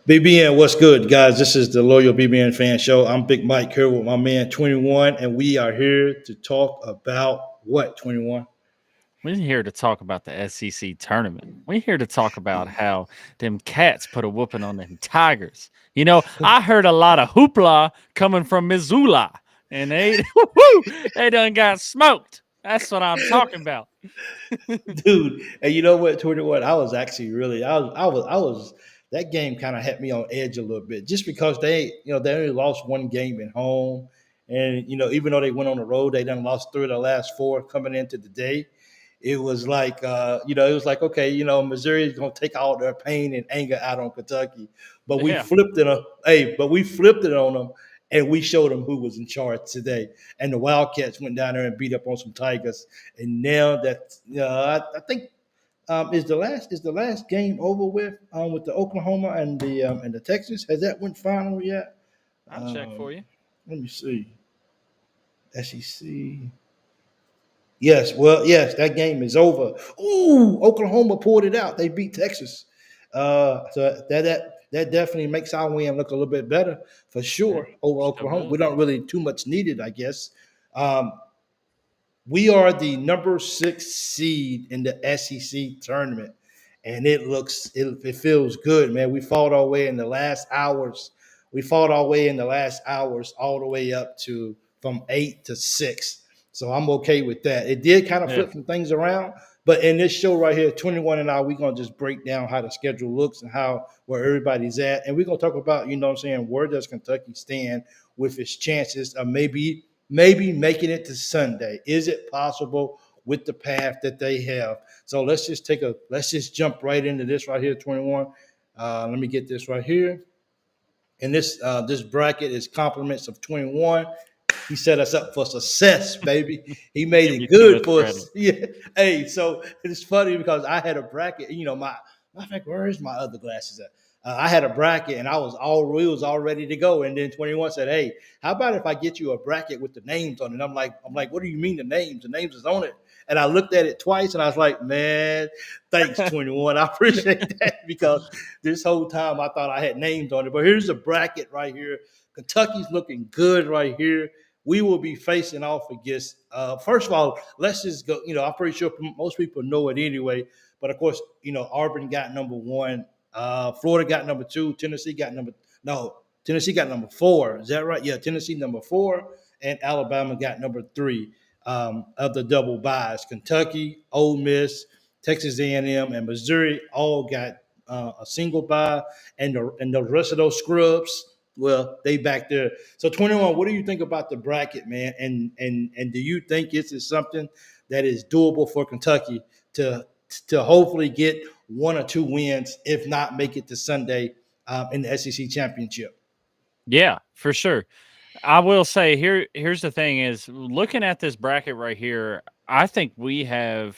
BBN, what's good, guys? This is the Loyal BBN Fan Show. I'm Big Mike here with my man 21, and we are here to talk about what, 21? We're here to talk about the SEC tournament. We're here to talk about how them cats put a whooping on them Tigers. I heard a lot of hoopla coming from Missoula, and they they done got smoked. That's what I'm talking about. Dude, and you know what, 21? I was actually really, that game kind of had me on edge a little bit just because they only lost one game at home. And, even though they went on the road, they done lost three of the last four coming into the day. It was like, okay, Missouri is going to take all their pain and anger out on Kentucky, but we Yeah, flipped it. We flipped it on them, and we showed them who was in charge today. And the Wildcats went down there and beat up on some Tigers. And now that I think is the last game over with the Oklahoma and the Texas. Has that went final yet? I'll check Um, for you. Let me see. SEC. Yes, well, yes, that game is over. Ooh, Oklahoma pulled it out. They beat Texas. So that definitely makes our win look a little bit better for Yeah, sure over sure Oklahoma. We does. don't really too much need it, I guess. Um, we are the number 6 seed in the SEC tournament, and it feels good, man. We fought our way in the last hours. We fought our way in the last hours all the way up to from 8 to 6. So I'm okay with that. It did kind of Yeah, flip some things around, but in this show right here, 21 and I, we're gonna just break down how the schedule looks and how where everybody's at, and we're gonna talk about, what I'm saying, where does Kentucky stand with its chances of maybe making it to Sunday. Is it possible with the path that they have? So let's just jump right into this right here, 21. Let me get this right here. And this bracket is compliments of 21. He set us up for success, baby. He made give it you too good much for credit. us. Yeah. Hey, so it's funny because I had a bracket. My fact, where is my other glasses at? I had a bracket and we was all ready to go. And then 21 said, "Hey, how about if I get you a bracket with the names on it?" I'm like, "What do you mean the names? The names is on it." And I looked at it twice and I was like, "Man, thanks 21. I appreciate that because this whole time I thought I had names on it." But here's a bracket right here. Kentucky's looking good right here. We will be facing off against. First of all, let's just go. I'm pretty sure most people know it anyway. But of course, Auburn got number one. Florida got number two. Tennessee got number four. Is that right? Yeah, Tennessee number four, and Alabama got number three of the double buys. Kentucky, Ole Miss, Texas A&M, and Missouri all got a single buy, and the rest of those scrubs, well, they back there. So 21, what do you think about the bracket, man? And do you think this is something that is doable for Kentucky to to hopefully get one or two wins, if not make it to Sunday in the SEC championship? Yeah, for sure. I will say here's the thing is looking at this bracket right here, I think we have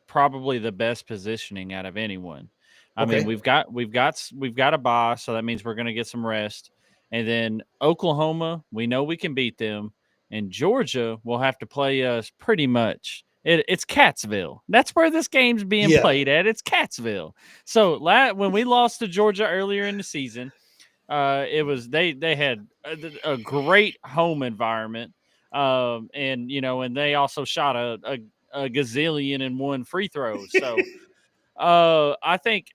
probably the best positioning out of anyone. I mean, Okay. we've got a bye, so that means we're going to get some rest. And then Oklahoma, we know we can beat them, and Georgia will have to play us pretty much. It's Catsville. That's where this game's being Yeah. played at. It's Catsville. So when we lost to Georgia earlier in the season, it was they had a great home environment, and they also shot a gazillion and one free throws. So I think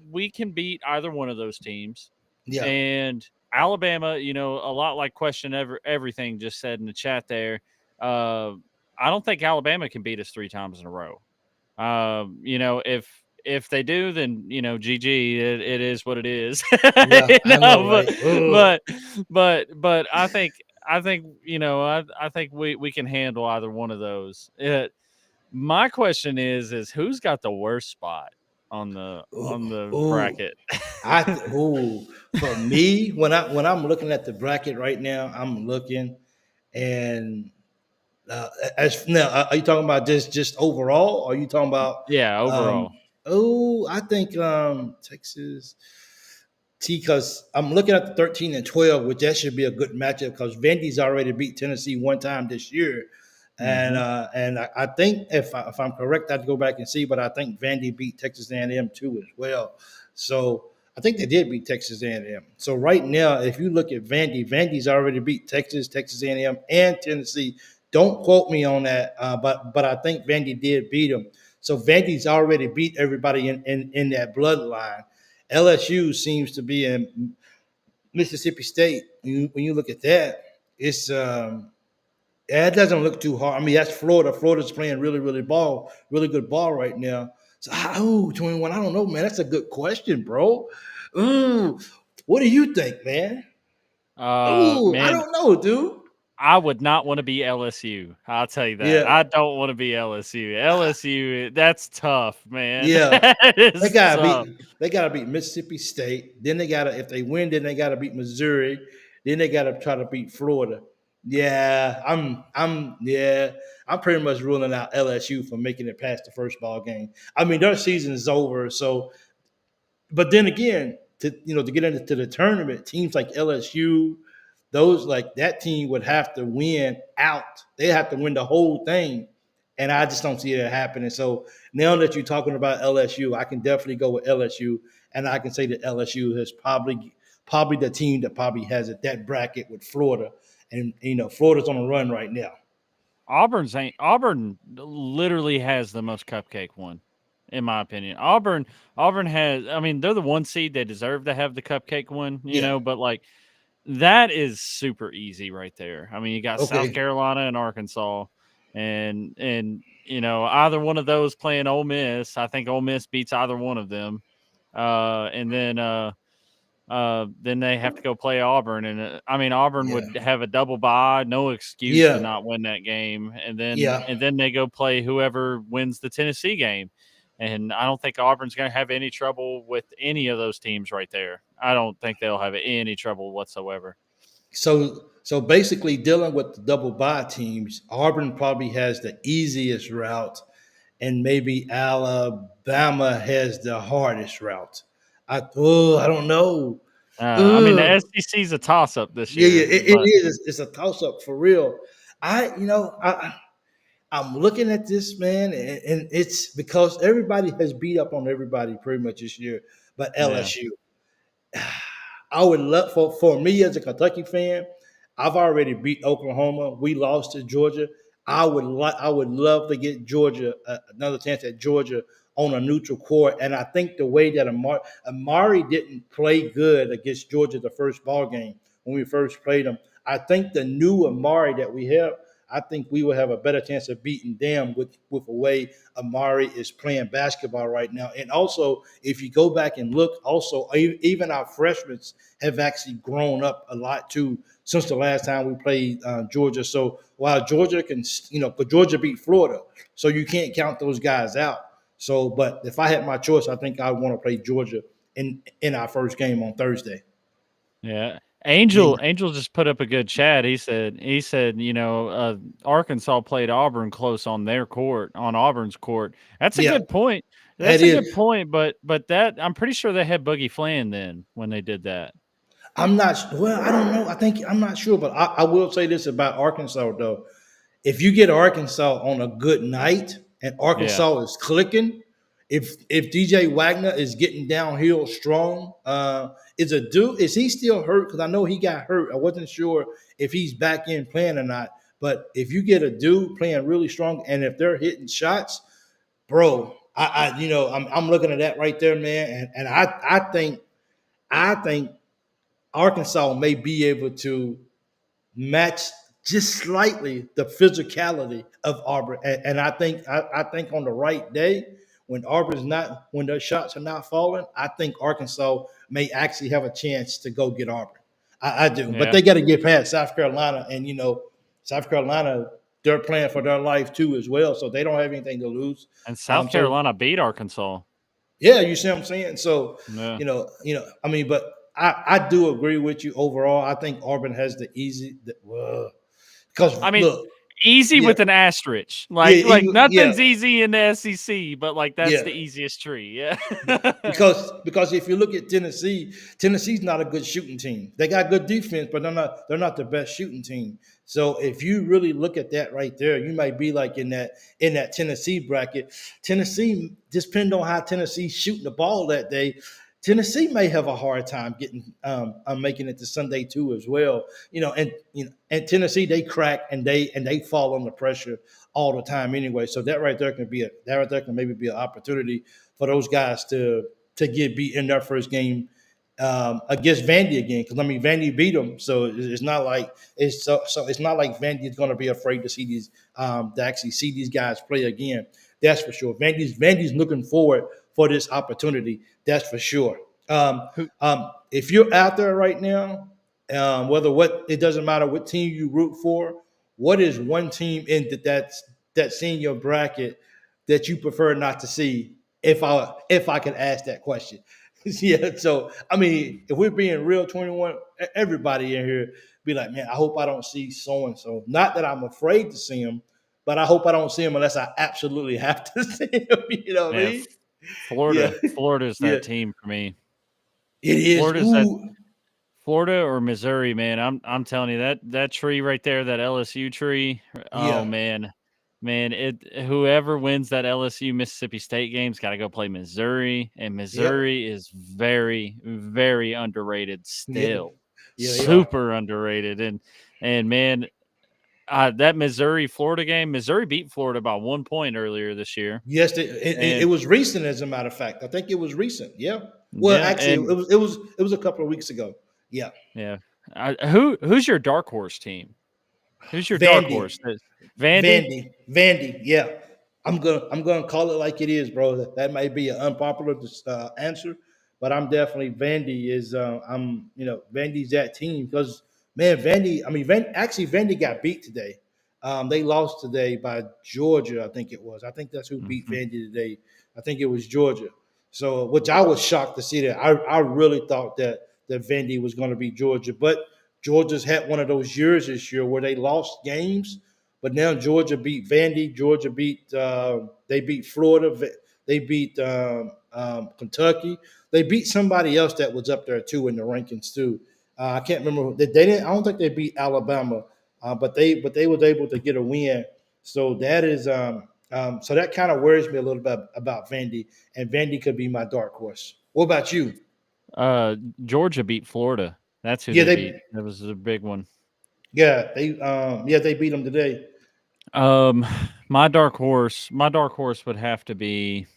we can beat either one of those teams, Yeah. and Alabama, a lot like question everything just said in the chat there. Uh, I don't think Alabama can beat us 3 times in a row. If they do, then GG. It is what it is. Yeah. you I know, know, right? Ugh. but but I think I think we can handle either one of those. My question is who's got the worst spot on the Ooh. on the Ooh. bracket? For me, when I'm looking at the bracket right now, I'm looking and as now, are you talking about just overall? Or are you talking about? Yeah, Um, overall. I think Texas. See, because I'm looking at the 13 and 12, which that should be a good matchup because Vandy's already beat Tennessee one time this year, and Hmm. I think if I'm correct, I have to go back and see, but I think Vandy beat Texas A&M too as well. So I think they did beat Texas A&M. So right now, if you look at Vandy, Vandy's already beat Texas, Texas A&M, and Tennessee. Don't quote me on that, but I think Vandy did beat them. So Vandy's already beat everybody in that bloodline. LSU seems to be in Mississippi State. When you look at that, it's yeah, it doesn't look too hard. I mean, that's Florida. Florida's playing really good ball right now. So, 21. I don't know, man. That's a good question, bro. Ooh, what do you think, man? Ooh, I Man, don't know, dude. I would not want to be LSU. I'll tell you that. Yeah, I don't want to be LSU. LSU, that's tough, man. yeah. That They is gotta tough. beat. They gotta beat Mississippi State. Then they gotta, if they win, then they gotta beat Missouri. Then they gotta try to beat Florida. Yeah, yeah, I'm pretty much ruling out LSU from making it past the first ball game. I mean, their season is over, so but then again, to get into the tournament, teams like LSU, those like that team would have to win out. They have to win the whole thing, and I just don't see that happening. So now that you're talking about LSU, I can definitely go with LSU, and I can say that LSU is probably the team that probably has that bracket with Florida, and Florida's on a run right now. Auburn literally has the most cupcake one, in my opinion. Auburn has, I mean, they're the one seed. They deserve to have the cupcake one, Yeah. but like that is super easy right there. I mean, you got South Okay. Carolina and Arkansas, and either one of those playing Ole Miss. I think Ole Miss beats either one of them, and then they have to go play Auburn, and I mean Auburn Yeah. would have a double bye, no excuse to Yeah. not win that game, and then Yeah. and then they go play whoever wins the Tennessee game, and I don't think Auburn's going to have any trouble with any of those teams right there. I don't think they'll have any trouble whatsoever. So basically, dealing with the double bye teams, Auburn probably has the easiest route, and maybe Alabama has the hardest route. I don't know. I mean the Ugh. SEC is a toss up this Yeah, yeah, year, it but is. It's a toss up for real. I'm looking at this, man, and it's because everybody has beat up on everybody pretty much this year, but yeah, LSU. I would love for me as a Kentucky fan. I've already beat Oklahoma. We lost to Georgia. I would love to get Georgia another chance at Georgia on a neutral court. And I think the way that Amari didn't play good against Georgia the first ball game when we first played them. I think the new Amari that we have, I think we will have a better chance of beating them with the way Amari is playing basketball right now. And also, if you go back and look, also even our freshmen have actually grown up a lot too since the last time we played Georgia. So while Georgia can, but Georgia beat Florida, so you can't count those guys out. So, but if I had my choice, I think I would want to play Georgia in our first game on Thursday. yeah. Yeah, Angel just put up a good chat. He said, Arkansas played Auburn close on their court, on Auburn's court. That's a yeah, good point. that That's a good is. point, but that I'm pretty sure they had Boogie Flan then when they did that. I'm not. Well, I don't know. I'm not sure, but I will say this about Arkansas though. If you get Arkansas on a good night and Yeah. Arkansas is clicking, if DJ Wagner is getting downhill strong, is he still hurt? Because I know he got hurt. I wasn't sure if he's back in playing or not. But if you get a dude playing really strong, and if they're hitting shots, bro, I'm looking at that right there, man, and I think Arkansas may be able to match just slightly the physicality of Auburn. And I think on the right day, when their shots are not falling, I think Arkansas may actually have a chance to go get Auburn. I do. But Yeah. they got to get past South Carolina. And South Carolina, they're playing for their life too as well. So they don't have anything to lose. And South So Carolina beat Arkansas. yeah, you see what I'm saying? So, Yeah. I mean, but I do agree with you overall. I think Auburn has because I mean, look, easy yeah, with an asterisk. yeah, Like yeah, nothing's easy in the SEC, but like that's yeah. the easiest tree. Yeah. Because if you look at Tennessee's not a good shooting team. They got good defense, but they're not the best shooting team. So if you really look at that right there, you might be like in that Tennessee bracket. Tennessee, just depending on how Tennessee's shooting the ball that day, Tennessee may have a hard time getting making it to Sunday too as well. And Tennessee they crack and they fall under pressure all the time anyway. So that right there can maybe be an opportunity for those guys to get beat in their first game against Vandy again. Because I mean Vandy beat them, so it's not like it's not like Vandy is going to be afraid to see these to actually see these guys play again. That's for sure. Vandy's looking forward for this opportunity. That's for sure. Who If you're out there right now, it doesn't matter what team you root for. What is one team in that's in your bracket that you prefer not to see? If I could ask that question, yeah. So I mean, if we're being real, 21, everybody in here be like, man, I hope I don't see so and so. Not that I'm afraid to see him, but I hope I don't see him unless I absolutely have to see him. You know what I yeah, mean? Yeah, Florida's yeah. that team for me. It is. Florida's that Ooh, Florida or Missouri, man. I'm telling you that tree right there, that LSU tree. Oh yeah, man, whoever wins that LSU Mississippi State game's got to go play Missouri, and yep, Missouri is very very underrated yeah, still, yeah. They are. super underrated, and man, that Missouri Florida game, Missouri beat Florida by 1 point earlier this year, Yes, it and was recent. As a matter of fact, I think it was recent. Yeah. Well, yeah, actually, and it was a couple of weeks ago. Yeah. yeah. Who's your dark horse team? Who's your dark Vandy. horse? Vandy? Vandy, yeah. I'm gonna call it like it is, bro. That might be an unpopular answer, but I'm definitely Vandy is. Vandy's that team because man, Vandy. I mean, actually Vandy got beat today. They lost today by Georgia, I think it was. I think that's who beat Mhm. Vandy today. I think it was Georgia. So, which I was shocked to see that. I really thought that Vandy was going to be Georgia, but Georgia's had one of those years this year where they lost games, but now Georgia beat Vandy. Georgia beat they beat Florida. They beat Kentucky. They beat somebody else that was up there too in the rankings too. I can't remember. They didn't. I don't think they beat Alabama, but they was able to get a win. So that is so that kind of worries me a little bit about Vandy, and Vandy could be my dark horse. What about you? Uh, Georgia beat Florida. That's who Yeah, they beat. they That was a big one. they beat them today. Um, my dark horse would have to be.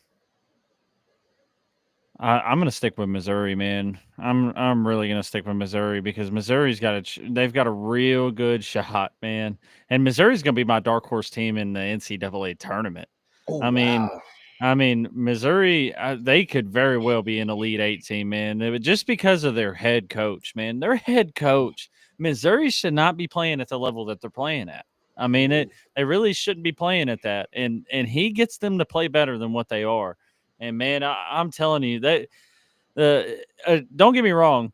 I'm gonna stick with Missouri, man. I'm really gonna stick with Missouri because they've got a real good shot, man. And Missouri's gonna be my dark horse team in the NCAA tournament. Oh I mean, wow. Missouri, they could very well be an Elite Eight team, man. Just because of their head coach, man. Their head coach, Missouri should not be playing at the level that they're playing at. I mean, they really shouldn't be playing at that, and he gets them to play better than what they are. And man, I'm telling you that don't get me wrong.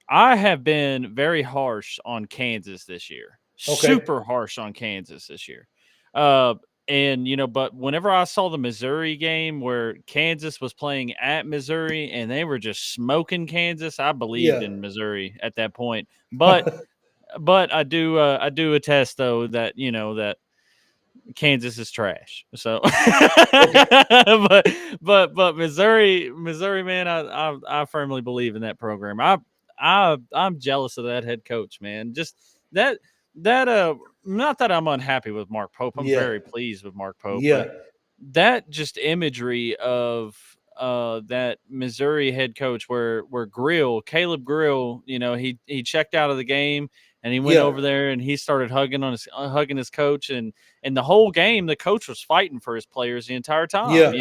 I have been very harsh on Kansas this year. Okay. Super harsh on Kansas this year. Uh, and but whenever I saw the Missouri game where Kansas was playing at Missouri and they were just smoking Kansas, I believed Yeah. in Missouri at that point. But I do attest though that that Kansas is trash. So, Okay. but Missouri, man, I firmly believe in that program. I'm jealous of that head coach, man. Just that that not that I'm unhappy with Mark Pope. I'm Yeah. very pleased with Mark Pope, Yeah. but that just imagery of that Missouri head coach where Caleb Grill, he checked out of the game and he went Yeah. over there and he started hugging his coach, and the whole game the coach was fighting for his players the entire time, Yeah.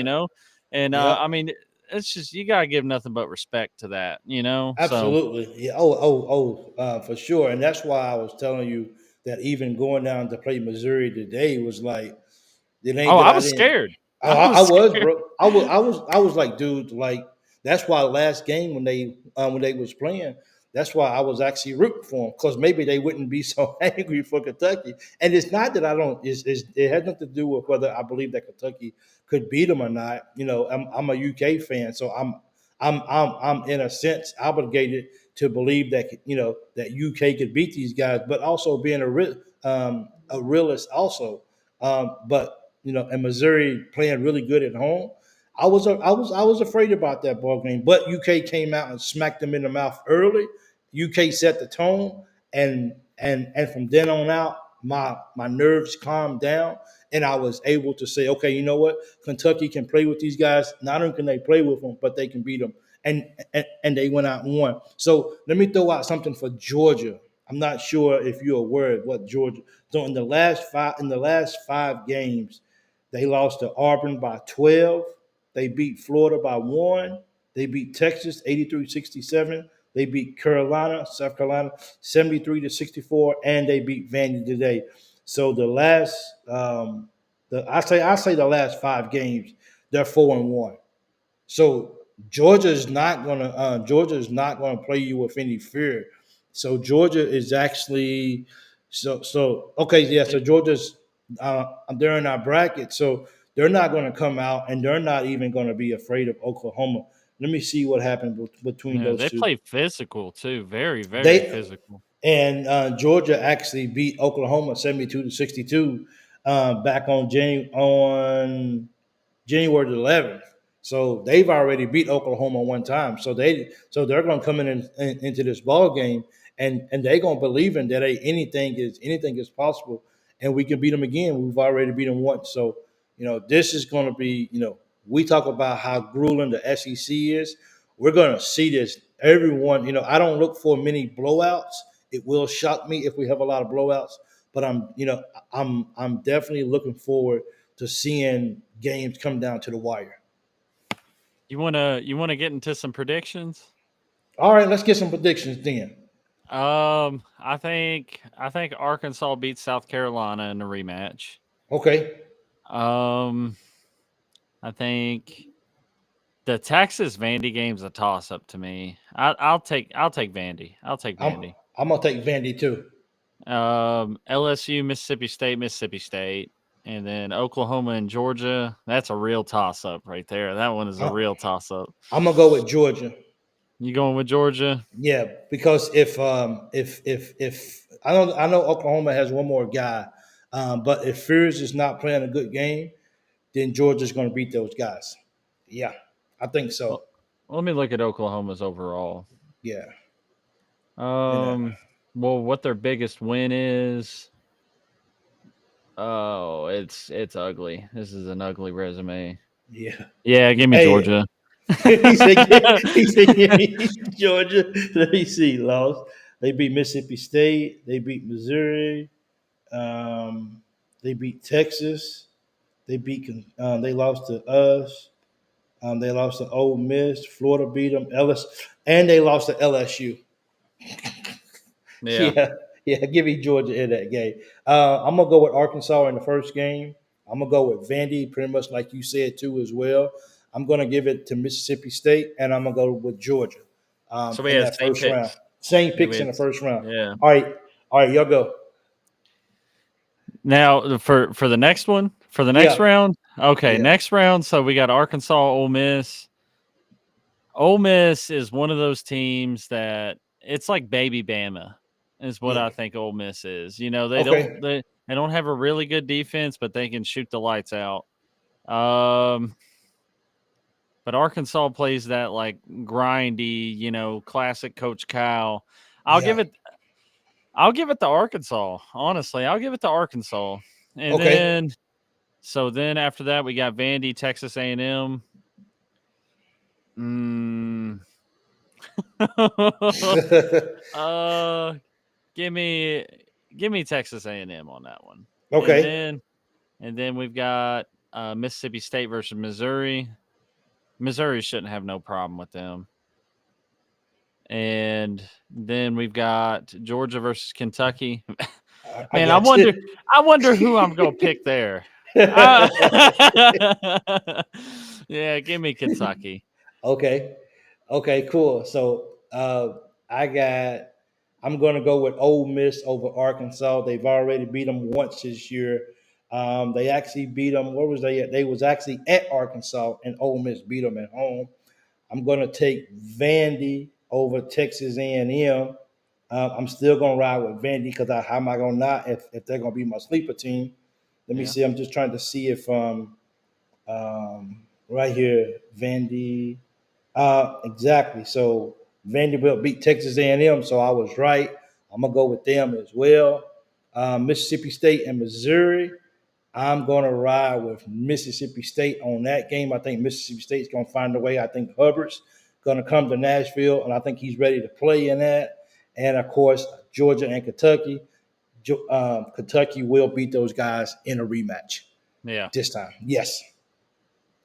and Yeah. I mean it's just you gotta give nothing but respect to that. So Absolutely. Yeah. For sure. And that's why I was telling you that even going down to play Missouri today was like it ain't oh, that I I was didn't. scared. I, I I was I was, scared. bro. I was like, dude, like that's why last game when they was playing, that's why I was actually rooting for them because maybe they wouldn't be so angry for Kentucky. And it's not that I don't. It has nothing to do with whether I believe that Kentucky could beat them or not. I'm a UK fan, so I'm in a sense obligated to believe that that UK could beat these guys, but also being a realist also. But and Missouri playing really good at home. I was afraid about that ball game, but UK came out and smacked them in the mouth early. UK set the tone, and from then on out, my nerves calmed down, and I was able to say, okay, you know what, Kentucky can play with these guys. Not only can they play with them, but they can beat them, and they went out and won. So let me throw out something for Georgia. I'm not sure if you're aware of what Georgia. So in the last five games, they lost to Auburn by 12. They beat Florida by 1. They beat Texas 83-67. They beat South Carolina 73-64, and they beat Vandy today. So I say the last 5 games, they're 4-1. So Georgia is not gonna play you with any fear. So Georgia is actually okay, yeah. So Georgia's they're in our bracket, so they're not going to come out, and they're not even going to be afraid of Oklahoma. Let me see what happened between Yeah, those they two. play physical too. Very, very They physical. and Georgia actually beat Oklahoma 72-62 back on January the 11th. So they've already beat Oklahoma one time. So they're going to come into this ball game, and they're going to believe in that, hey, anything is possible, and we can beat them again. We've already beat them once. So this is going to be, we talk about how grueling the SEC is. We're going to see this. Everyone, I don't look for many blowouts. It will shock me if we have a lot of blowouts, but I'm definitely looking forward to seeing games come down to the wire. You wanna get into some predictions? All right, let's get some predictions then. I think Arkansas beats South Carolina in the rematch. Okay. Um, I think the Texas Vandy game's a toss up to me. I'll take Vandy. I'll take I'm Vandy. I'm gonna take Vandy too. LSU, Mississippi State, and then Oklahoma and Georgia. That's a real toss up right there. That one is a I, real toss up. I'm gonna go with Georgia. You going with Georgia? Yeah, because if I know Oklahoma has one more guy, but if Fears is not playing a good game, then Georgia's going to beat those guys. Yeah, I think so. Well, let me look at Oklahoma's overall. Yeah, and Um, well, what their biggest win is? Oh, it's ugly. This is an ugly resume. yeah. Yeah, give me Hey, Georgia. he said, give me Georgia. Let me see. Lost. They beat Mississippi State. They beat Missouri. Um, they beat Texas. They lost to us. They lost to Ole Miss. Florida beat them. And they lost to LSU. Yeah. Yeah, yeah. Give me Georgia in that game. I'm gonna go with Arkansas in the first game. I'm gonna go with Vandy, pretty much like you said too, as well. I'm gonna give it to Mississippi State, and I'm gonna go with Georgia So we in have that same first round. picks. Same Yeah, we picks in had, the first round. yeah. All right, y'all go. Now for the next one, for the next Yeah, round. Okay, yeah, next round. So we got Arkansas, Ole Miss. Ole Miss is one of those teams that it's like baby Bama is what yeah. I think Ole Miss is. You know, they don't Okay, they, they don't have a really good defense, but they can shoot the lights out. Um, but Arkansas plays that like grindy, classic Coach Cal. I'll yeah. give it I'll give it to Arkansas. Honestly, I'll give it to Arkansas. And Okay. then after that we got Vandy, Texas A&M. Mm. uh Give me give me Texas A&M on that one. And Okay. then and then we've got Mississippi State versus Missouri. Missouri shouldn't have no problem with them. And then we've got Georgia versus Kentucky. I Man, got you. I wonder who I'm going to pick there. Uh, yeah, give me Kentucky. Okay. Okay, cool. So I got I'm gonna go with Ole Miss over Arkansas. They've already beat them once this year. They actually beat them. Where was they at? They was actually at Arkansas, and Ole Miss beat them at home. I'm gonna take Vandy over Texas A&M. I'm still gonna ride with Vandy because how am I gonna not if they're gonna be my sleeper team? Let me Yeah. see. I'm just trying to see if right here, Vandy. Exactly. So Vanderbilt beat Texas A&M, so I was right. I'm gonna go with them as well. Mississippi State and Missouri. I'm going to ride with Mississippi State on that game. I think Mississippi State's going to find a way. I think Hubbard's going to come to Nashville, and I think he's ready to play in that. And of course, Georgia and Kentucky. Kentucky will beat those guys in a rematch Yeah. this time. Yes.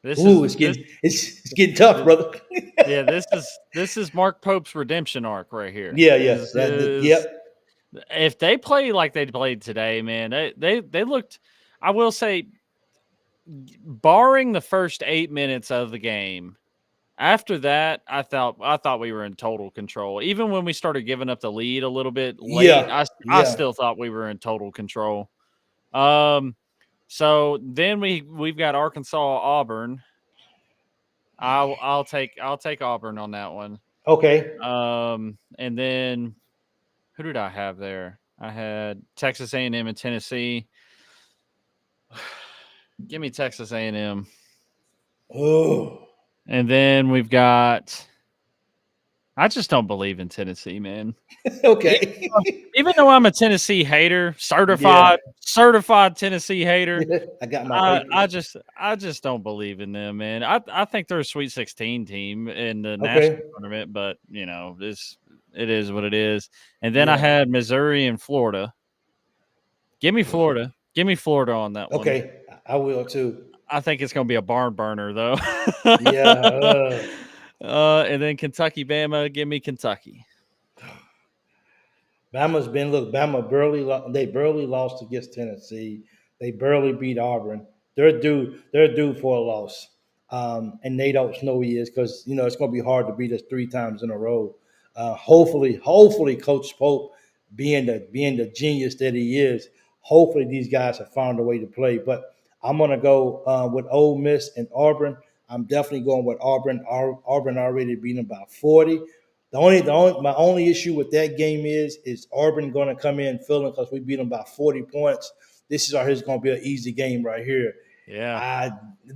This Ooh, is it's this getting it's getting tough, brother. yeah, this is Mark Pope's redemption arc right here. Yeah, yeah. Is Yep. if they play like they played today, man, they looked. I will say, barring the first 8 minutes of the game, after that, I thought we were in total control. Even when we started giving up the lead a little bit late, Yeah. I Yeah. still thought we were in total control. Um, so then we've got Arkansas Auburn. I'll take Auburn on that one. Okay. And then who did I have there? I had Texas A&M and Tennessee. Give me Texas A&M. Oh. And then we've got. I just don't believe in Tennessee, man. Even Okay. even though I'm a Tennessee hater, Yeah. certified Tennessee hater, I got my I papers. I just I just don't believe in them, man. I think they're a Sweet 16 team in the national Okay. tournament, but it is what it is. And then I Yeah. had Missouri and Florida. Give me Florida. Give me Florida on that one. Okay. I will too. I think it's going to be a barn burner though. Yeah. And then Kentucky, Bama. Give me Kentucky. Bama's been look. Bama they barely lost against Tennessee. They barely beat Auburn. They're due. They're due for a loss. And they don't know he is because it's going to be hard to beat us 3 times in a row. Hopefully, Coach Pope, being the genius that he is, hopefully these guys have found a way to play. But I'm going to go with Ole Miss and Auburn. I'm definitely going with Auburn. Auburn already beat them by 40. My only issue with that game is Auburn going to come in feeling because we beat them by 40 points. This is going to be an easy game right here. Yeah. I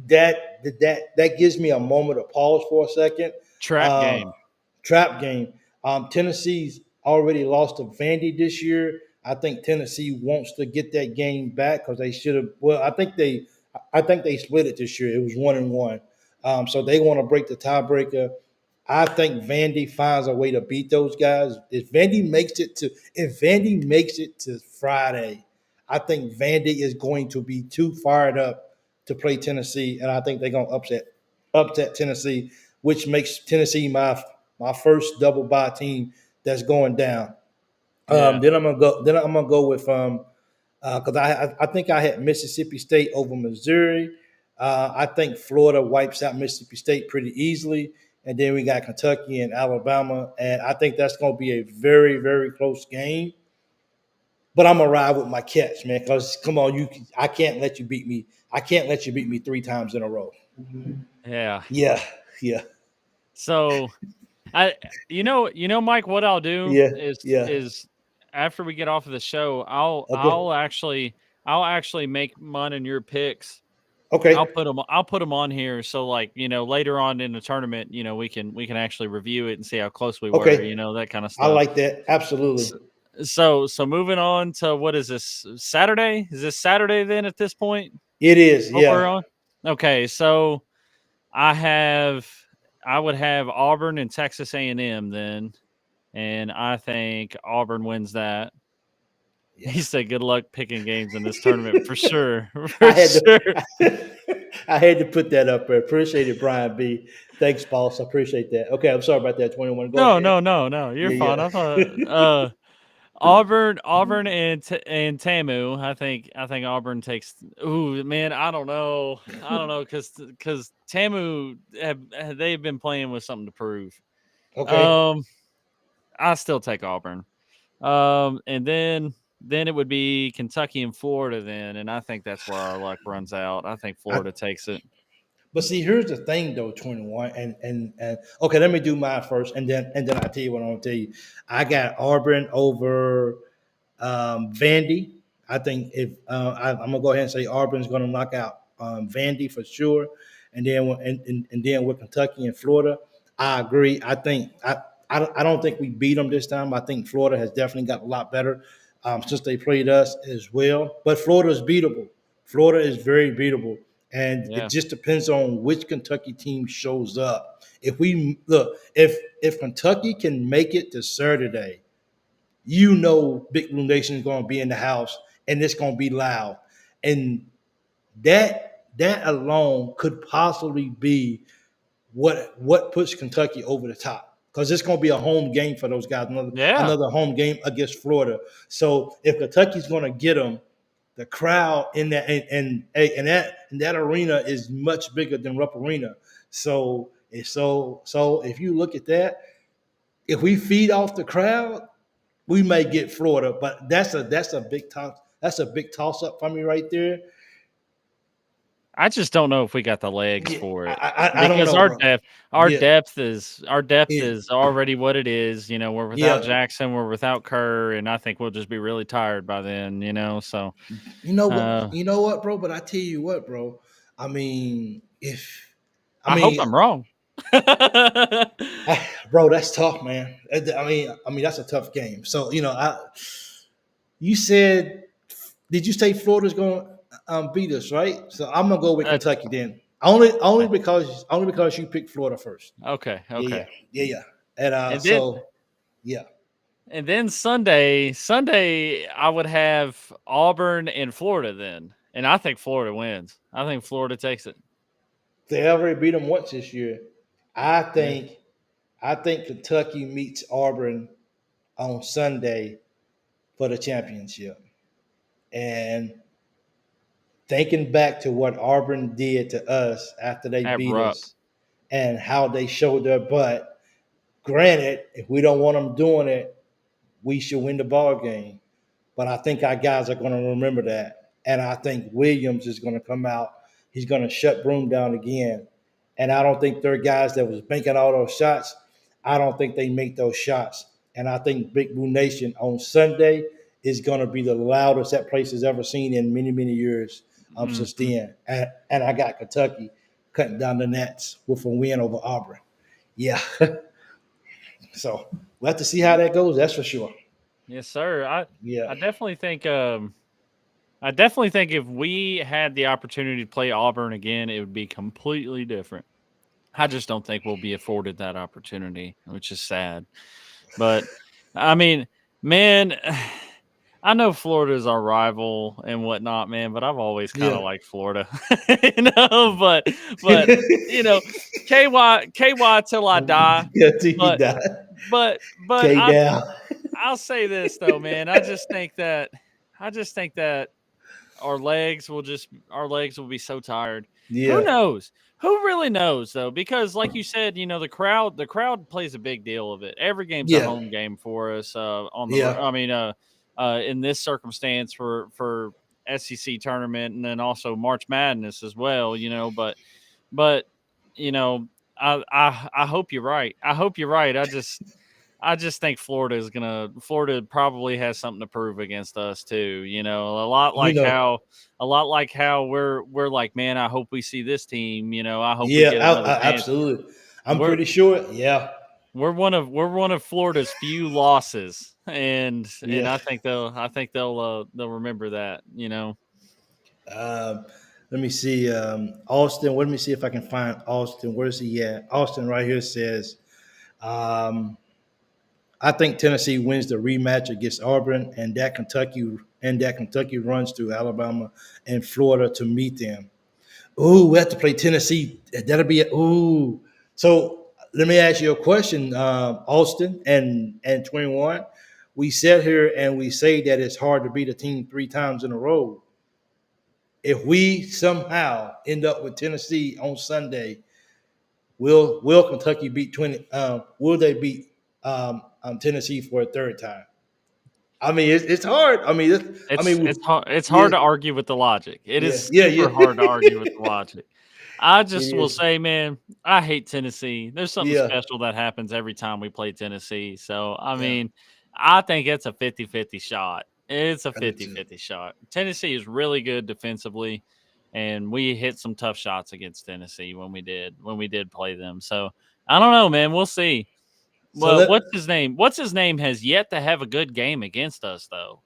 that gives me a moment of pause for a second. Trap Uh, game. Trap game. Tennessee's already lost to Vandy this year. I think Tennessee wants to get that game back because they should have. Well, I think they split it this year. It was 1-1. So they want to break the tiebreaker. I think Vandy finds a way to beat those guys. If Vandy makes it to Friday, I think Vandy is going to be too fired up to play Tennessee, and I think they're going to upset Tennessee, which makes Tennessee my first double bye team that's going down. Yeah. Then I'm gonna go. Then I'm gonna go with because I think I had Mississippi State over Missouri. I think Florida wipes out Mississippi State pretty easily, and then we got Kentucky and Alabama, and I think that's going to be a very very close game. But I'm gonna ride with my Cats, man. Because come on, I can't let you beat me. I can't let you beat me 3 times in a row. Yeah. Yeah, yeah, So I Mike, what I'll do yeah, is yeah. is after we get off of the show, I'll Okay, I'll actually I'll actually make mine and your picks. I'll okay, put them I'll put them on here so like, later on in the tournament, we can actually review it and see how close we were, okay. that kind of I stuff. like that. Absolutely. S- So moving on to what is this Saturday? Is this Saturday then at this point? It is. What we're Yeah. on? Okay, so I have I would have Auburn and Texas A&M then, and I think Auburn wins that. Yeah. He said, "Good luck picking games in this tournament for sure, I for had sure." I had to put that up there. Appreciate it, Brian B. Thanks, boss. I appreciate that. Okay, I'm sorry about that. 21. Go No, ahead. no, no, no. You're fine. Yeah, I thought yeah. Auburn and Tamu. I think Auburn takes. Ooh, man, I don't know, because Tamu they've been playing with something to prove. Okay. Um, I still take Auburn. And then it would be Kentucky and Florida then, and I think that's where our luck runs out. I think I, Florida takes it. but see, here's the thing though, 21. And okay, let me do mine first, and then I'll tell you what I'm gonna tell you. I got Auburn over Vandy. I think if I'm gonna go ahead and say Auburn's gonna knock out Vandy for sure. and and then with Kentucky and Florida, I agree. I don't think we beat them this time. I think Florida has definitely got a lot better since they played us as well. But Florida is beatable. Florida is very beatable, and it Yeah. just depends on which Kentucky team shows up. If we look, if Kentucky can make it to Saturday, you know Big Blue Nation is going to be in the house, and it's going to be loud, and that alone could possibly be what puts Kentucky over the top, because it's going to be a home game for those guys, Yeah. another home game against Florida. So if Kentucky's going to get them, the crowd in that and that arena is much bigger than Rupp Arena. So if you look at that, if we feed off the crowd, we may get Florida, but that's a big toss. That's a big toss up for me right there. I just don't know if we got the legs Yeah, for it I don't because know, bro. Yeah, our depth yeah, is already what it is. You know, we're without yeah. Jackson, we're without Kerr, and I think we'll just be really tired by then. You know, so You know what? uh, You know what, bro? But I tell you what, bro. I mean, if I I hope mean, I'm wrong. bro, that's tough, man. I mean, that's a tough game. So you said, did you say Florida's going to beat us, right? So I'm gonna go with That's Kentucky then. Only because you picked Florida first. okay. Yeah, Okay, yeah. And and then so yeah, Sunday I would have Auburn and Florida then, and I think Florida wins. I think Florida takes it. they already beat them once this year. I Yeah. think I think Kentucky meets Auburn on Sunday for the championship. And thinking back to what Auburn did to us after they At beat Rupp. us and how they showed their butt, granted, if we don't want them doing it, we should win the ball game. But I think our guys are going to remember that. And I think Williams is going to come out. He's going to shut Broom down again. And I don't think they're guys that was making all those shots. I don't think they make those shots. And I think Big Blue Nation on Sunday is going to be the loudest that place has ever seen in many, many years since Mhm. then. And I got Kentucky cutting down the nets with a win over Auburn. Yeah. So we'll have to see how that goes. That's for sure. Yes, sir. Yeah. I definitely think I definitely think if we had the opportunity to play Auburn again, it would be completely different. I just don't think we'll be afforded that opportunity, which is sad. But I mean, man, I know Florida is our rival and whatnot, man, but I've always kind of Yeah. liked Florida, but you know, KY till I die. Yeah, till you But die. but K down. I'll say this though, man. I just think that our legs will be so tired. Who Yeah. knows? Who really knows though? Because like you said, you know, the crowd plays a big deal of it. Every game's a Yeah. home game for us on the Yeah. I mean in this circumstance for SEC tournament and then also March Madness as well, you know, but you know, I hope you're right. I hope you're right. I just think Florida probably has something to prove against us too. You know, You know. a lot like how we're like, man, I hope we see this team. You know, I hope we Yeah. get another chance. Absolutely. I'm We're pretty sure. Yeah. we're one of Florida's few losses, and Yeah. I think they'll remember that. You know, Um, let me see. Austin. Let me see if I can find Austin. Where's he at? Austin right here says, um, I think Tennessee wins the rematch against Auburn, and that Kentucky runs through Alabama and Florida to meet them. Ooh, we have to play Tennessee. That'll be a ooh. So let me ask you a question, Austin and 21. We sit here and we say that it's hard to beat a team three times in a row. If we somehow end up with Tennessee on Sunday, will Kentucky beat 20? Will they beat Tennessee for a third time? I mean, it's hard. I mean, it's hard yeah, to argue with the logic. It yeah, is yeah, super yeah. hard to argue with the logic. I It just will is. say, man, I hate Tennessee. There's something Yeah, special that happens every time we play Tennessee. So, I yeah. mean, I think it's a 50-50 shot. It's a I do too. 50-50 shot. Tennessee is really good defensively. and we hit some tough shots against Tennessee when we did play them. So I don't know, man. We'll see. So Well, let what's his name? What's his name has yet to have a good game against us, though.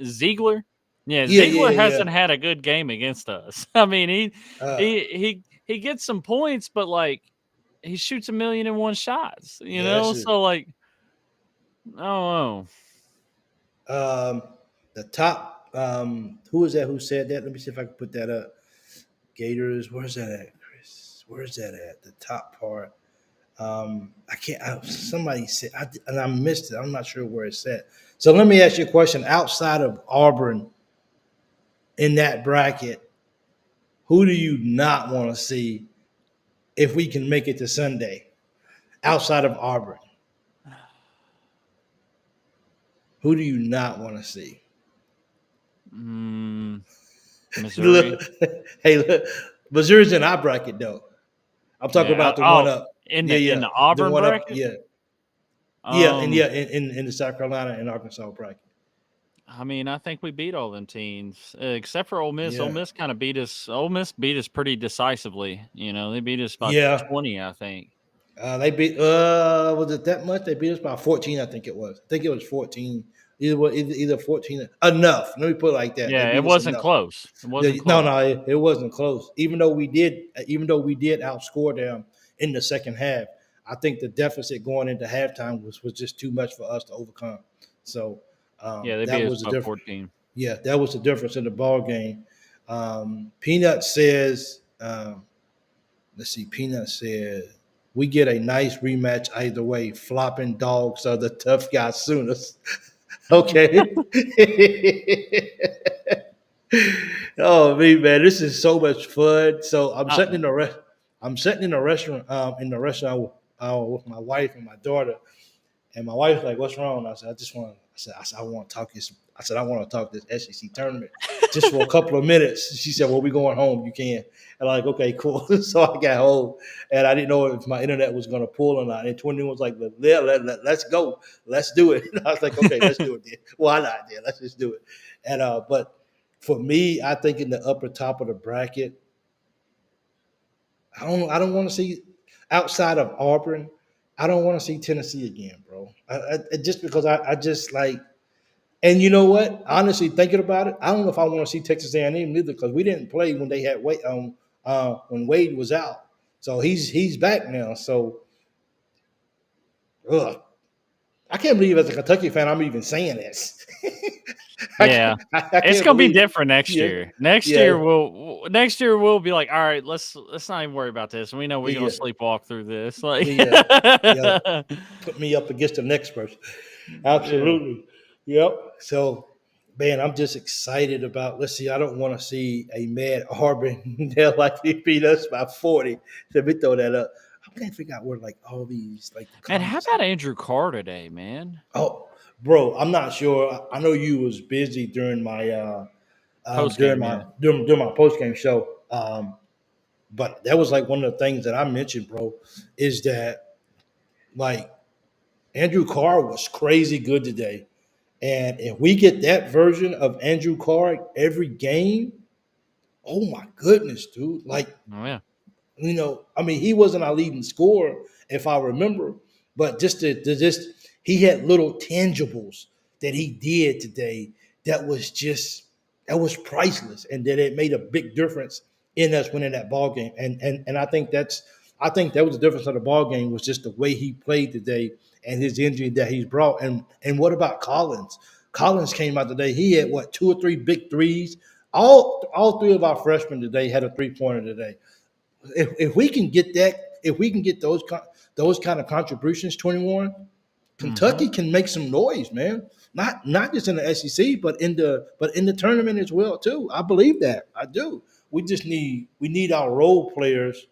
Ziegler. Yeah, yeah, Ziegler yeah, yeah. hasn't had a good game against us. I mean, he Uh, he he he gets some points, but like he shoots 1,000,001 shots. yeah, that's it. So like, I don't know. Um, the top. Who is that? Who said that? Let me see if I can put that up. Gators. Where's that at, Chris? Where's that at? The top part. I can't. Somebody said, and I missed it. I'm not sure where it's at. So let me ask you a question. Outside of Auburn in that bracket, who do you not want to see if we can make it to Sunday? Outside of Auburn, who do you not want to see? Mm, Missouri. Look, hey, look, Missouri's in our bracket though. I'm talking Yeah. about the one Oh, up. in Yeah, the yeah, the Auburn one up. bracket. Yeah, yeah, and Um, yeah, in the South Carolina and Arkansas bracket. I mean, I think we beat all them teams except for Ole Miss. Ole Yeah, Miss kind of beat us. Ole Miss beat us pretty decisively. They beat us by yeah. 20, I think. They beat. Was it that much? They beat us by 14. I think it was. I think it was 14. Either 14 enough. Let me put it like that. They Yeah, it beat us wasn't enough. close. It wasn't No, close. no, it wasn't close. Even though we did outscore them in the second half, I think the deficit going into halftime was just too much for us to overcome. So Yeah, they that beat us was the by difference. 14. Yeah, that was the difference in the ball game. Peanut says, let's see, Peanut said, we get a nice rematch either way. Flopping dogs are the tough guys soonest. Okay. Oh me, man, this is so much fun. So Uh, I'm sitting in a restaurant, with my wife and my daughter, and my wife's like, "What's wrong?" I said, "I just want." I said, "I want to talk this." I said, "I want to talk this SEC tournament just for a couple of minutes." She said, "Well, we going home. You can." And I'm like, "Okay, cool." So I got home, and I didn't know if my internet was going to pull or not. And 21 was like, "Let's go, let's do it." And I was like, "Okay, let's do it." Then. Why not? Then let's just do it. And but for me, I think in the upper top of the bracket, I don't want to see outside of Auburn. I don't want to see Tennessee again, bro. Just because I just like, and you know what? Honestly, thinking about it, I don't know if I want to see Texas A&M neither because we didn't play when they had Wade when Wade was out. So he's back now. So ugh, I can't believe as a Kentucky fan I'm even saying this. yeah. I It's can't gonna be believe. different next Yeah, year. yeah, Next year we'll be like, all right, let's not even worry about this. We know we're gonna yeah, sleepwalk through this. Like, yeah, yeah. Put me up against the next person. yeah. Absolutely. Yep. So, man, I'm just excited about. Let's see. I don't want to see a mad Auburn. They'll likely beat us by 40. Let me throw that up. I can't figure out where like all these like the Man, how comments about at. Andrew Carr today, man? Oh, bro, I'm not sure. I know you was busy during my Post game, yeah. during my post game show. But that was like one of the things that I mentioned, bro, is that like Andrew Carr was crazy good today. And if we get that version of Andrew Carr every game, oh my goodness, dude. Like, Oh yeah. I mean, he wasn't our leading scorer, if I remember, but just he had little tangibles that he did today that was priceless, and that it made a big difference in us winning that ball game. And I think that was the difference of the ball game was just the way he played today and his injury that he's brought. And what about Collins? Collins came out today. He had what, two or three big threes. All three of our freshmen today had a 3-pointer today. If we can get that, if we can get those kind of contributions, 21, Mm-hmm. Kentucky can make some noise, man. Not just in the SEC, but in the tournament as well too. I believe that. I do. We need our role players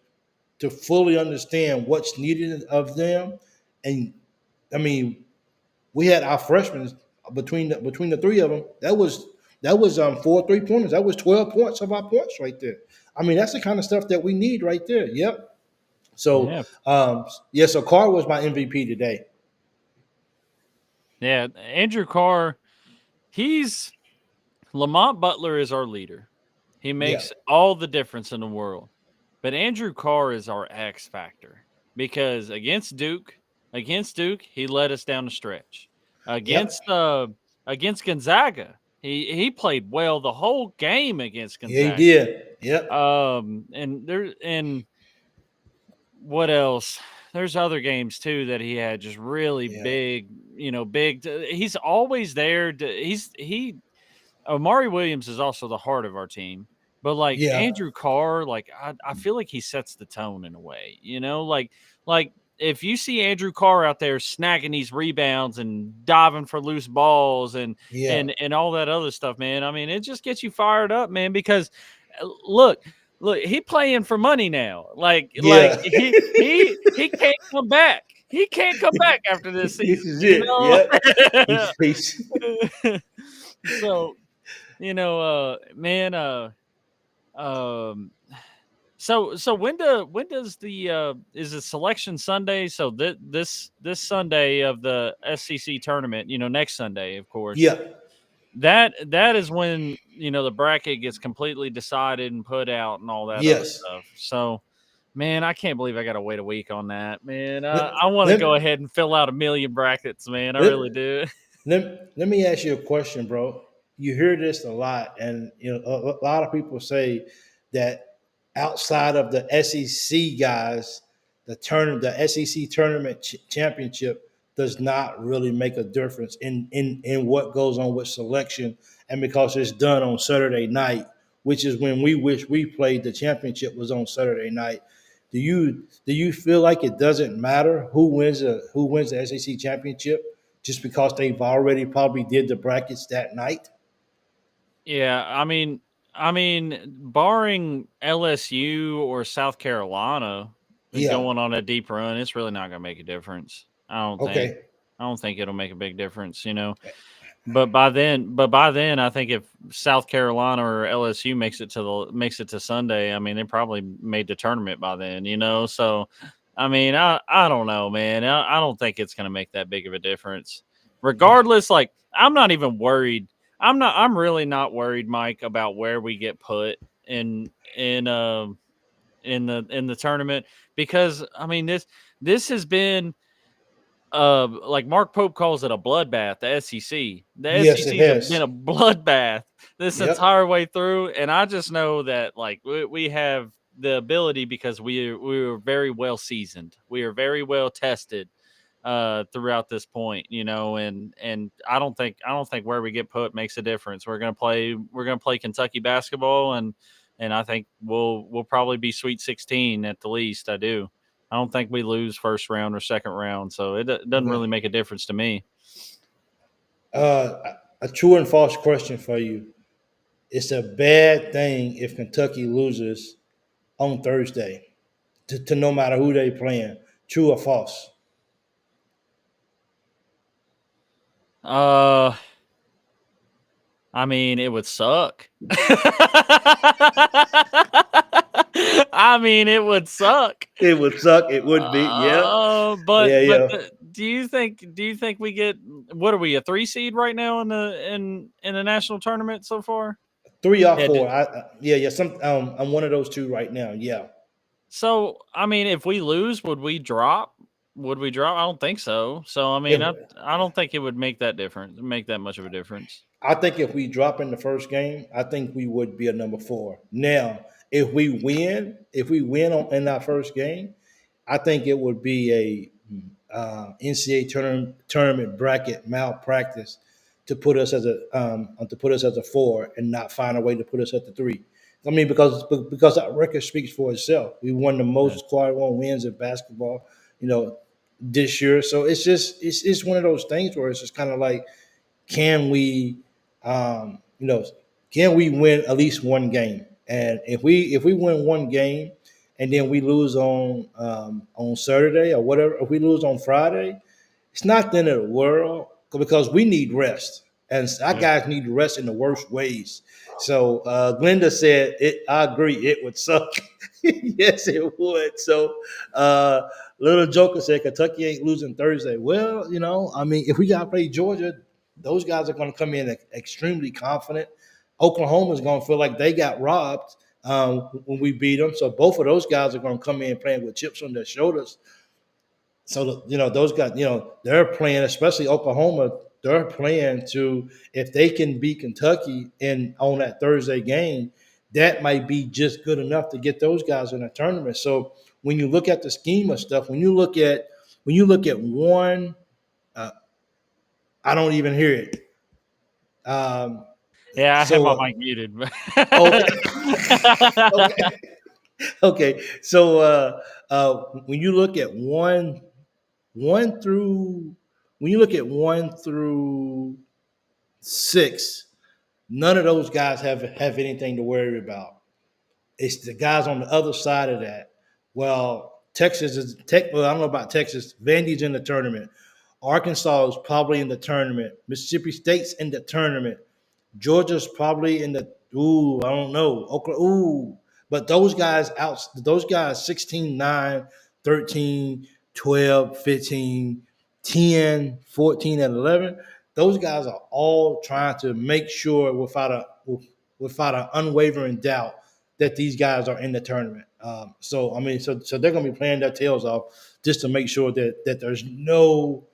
to fully understand what's needed of them. And I mean, we had our freshmen between the three of them. That was 4 3-pointers. That was 12 points of our points right there. I mean, that's the kind of stuff that we need right there. Yep. So Yeah. yeah, so Carr was my MVP today. Yeah. Andrew Carr, he's Lamont Butler is our leader. He Yeah. makes all the difference in the world. But Andrew Carr is our X factor because against Duke, he led us down the stretch. Yep. Against Gonzaga, he played well the whole game against Yeah, he Gonzaga. did. Yep. And what else? There's other games too that he had just really Yeah. big, big. He's always there. Amari Williams is also the heart of our team, but like Yeah. Andrew Carr, like I feel like he sets the tone in a way, like if you see Andrew Carr out there snagging these rebounds and diving for loose balls and Yeah. and all that other stuff, man. I mean, it just gets you fired up, man. Because look, he playing for money now. Like Yeah. he can't come back. He can't come back after this This season, is it. Yep. you He's know. So man, um, so when does the is it selection Sunday? So this Sunday of the SEC tournament, next Sunday, of course. yeah. That is when the bracket gets completely decided and put out and all that other Yes. stuff. So, man, I can't believe I got to wait a week on that, man. Let, I want to go let, ahead and fill out a million brackets, man. I let, really do. let me ask you a question, bro. You hear this a lot, and a lot of people say that outside of the SEC guys, the SEC tournament championship does not really make a difference in what goes on with selection, and because it's done on Saturday night, which is when we wish we played the championship was on Saturday night. Do you feel like it doesn't matter who wins the SEC championship just because they've already probably did the brackets that night? Yeah, I mean, barring LSU or South Carolina Yeah. going on a deep run, it's really not going to make a difference. I don't think. Okay. I don't think it'll make a big difference. But by then, I think if South Carolina or LSU makes it to Sunday, I mean, they probably made the tournament by then. So, I mean, I don't know, man. I don't think it's going to make that big of a difference. Regardless, like I'm not even worried. I'm really not worried, Mike, about where we get put in the tournament because I mean this has been like Mark Pope calls it a bloodbath, the SEC. The Yes, it SEC's been has. a bloodbath this Yep. entire way through, and I just know that like we have the ability because we were very well seasoned. We are very well tested throughout this point, and I don't think where we get put makes a difference. We're gonna play Kentucky basketball and I think we'll probably be Sweet 16 at the least. I do. I don't think we lose first round or second round, so it doesn't Okay. really make a difference to me. A true and false question for you. It's a bad thing if Kentucky loses on Thursday to no matter who they playing. True or false? Uh, I mean, it would suck. I mean, it would suck. It would suck. It would be. Yeah. But Yeah. but Yeah. do you think we get what are we a 3 seed right now in the national tournament so far? 3 or 4. Yeah. Yeah. Yeah. I'm one of those two right now. Yeah. So, I mean, if we lose, would we drop? Would we drop? I don't think so. So, I mean, If I don't think it would make that much of a difference. I think if we drop in the first game, I think we would be a number 4. Now, if we win in our first game, I think it would be a NCAA tournament bracket malpractice to put us as a 4 and not find a way to put us at the 3. I mean, because our record speaks for itself. We won the Yeah. most quad one wins in basketball, you know, this year. So it's one of those things where it's just kind of like, can we, um, you know, can we win at least one game? And if we win one game, and then we lose on Saturday or whatever, if we lose on Friday, it's not the end of the world because we need rest, and our Yeah. guys need rest in the worst ways. So Glenda said, I agree, it would suck. Yes, it would. So Little Joker said Kentucky ain't losing Thursday. Well, I mean, if we got to play Georgia, those guys are going to come in extremely confident. Oklahoma's going to feel like they got robbed when we beat them. So both of those guys are going to come in playing with chips on their shoulders. So those guys, they're playing, especially Oklahoma. They're playing to, if they can beat Kentucky in on that Thursday game, that might be just good enough to get those guys in a tournament. So when you look at the scheme of stuff, when you look at one, uh, I don't even hear it. Um, Yeah, I have my so mic muted. okay, okay, okay. So when you look at one through when you look at 1 through 6, none of those guys have anything to worry about. It's the guys on the other side of that. Well, Texas is tech. Well, I don't know about Texas. Vandy's in the tournament. Arkansas is probably in the tournament. Mississippi State's in the tournament. Georgia's probably in the I don't know. Oklahoma, but those guys 16, 9, 13, 12, 15, 10, 14, and 11. Those guys are all trying to make sure without an unwavering doubt that these guys are in the tournament. So they're going to be playing their tails off just to make sure that there's no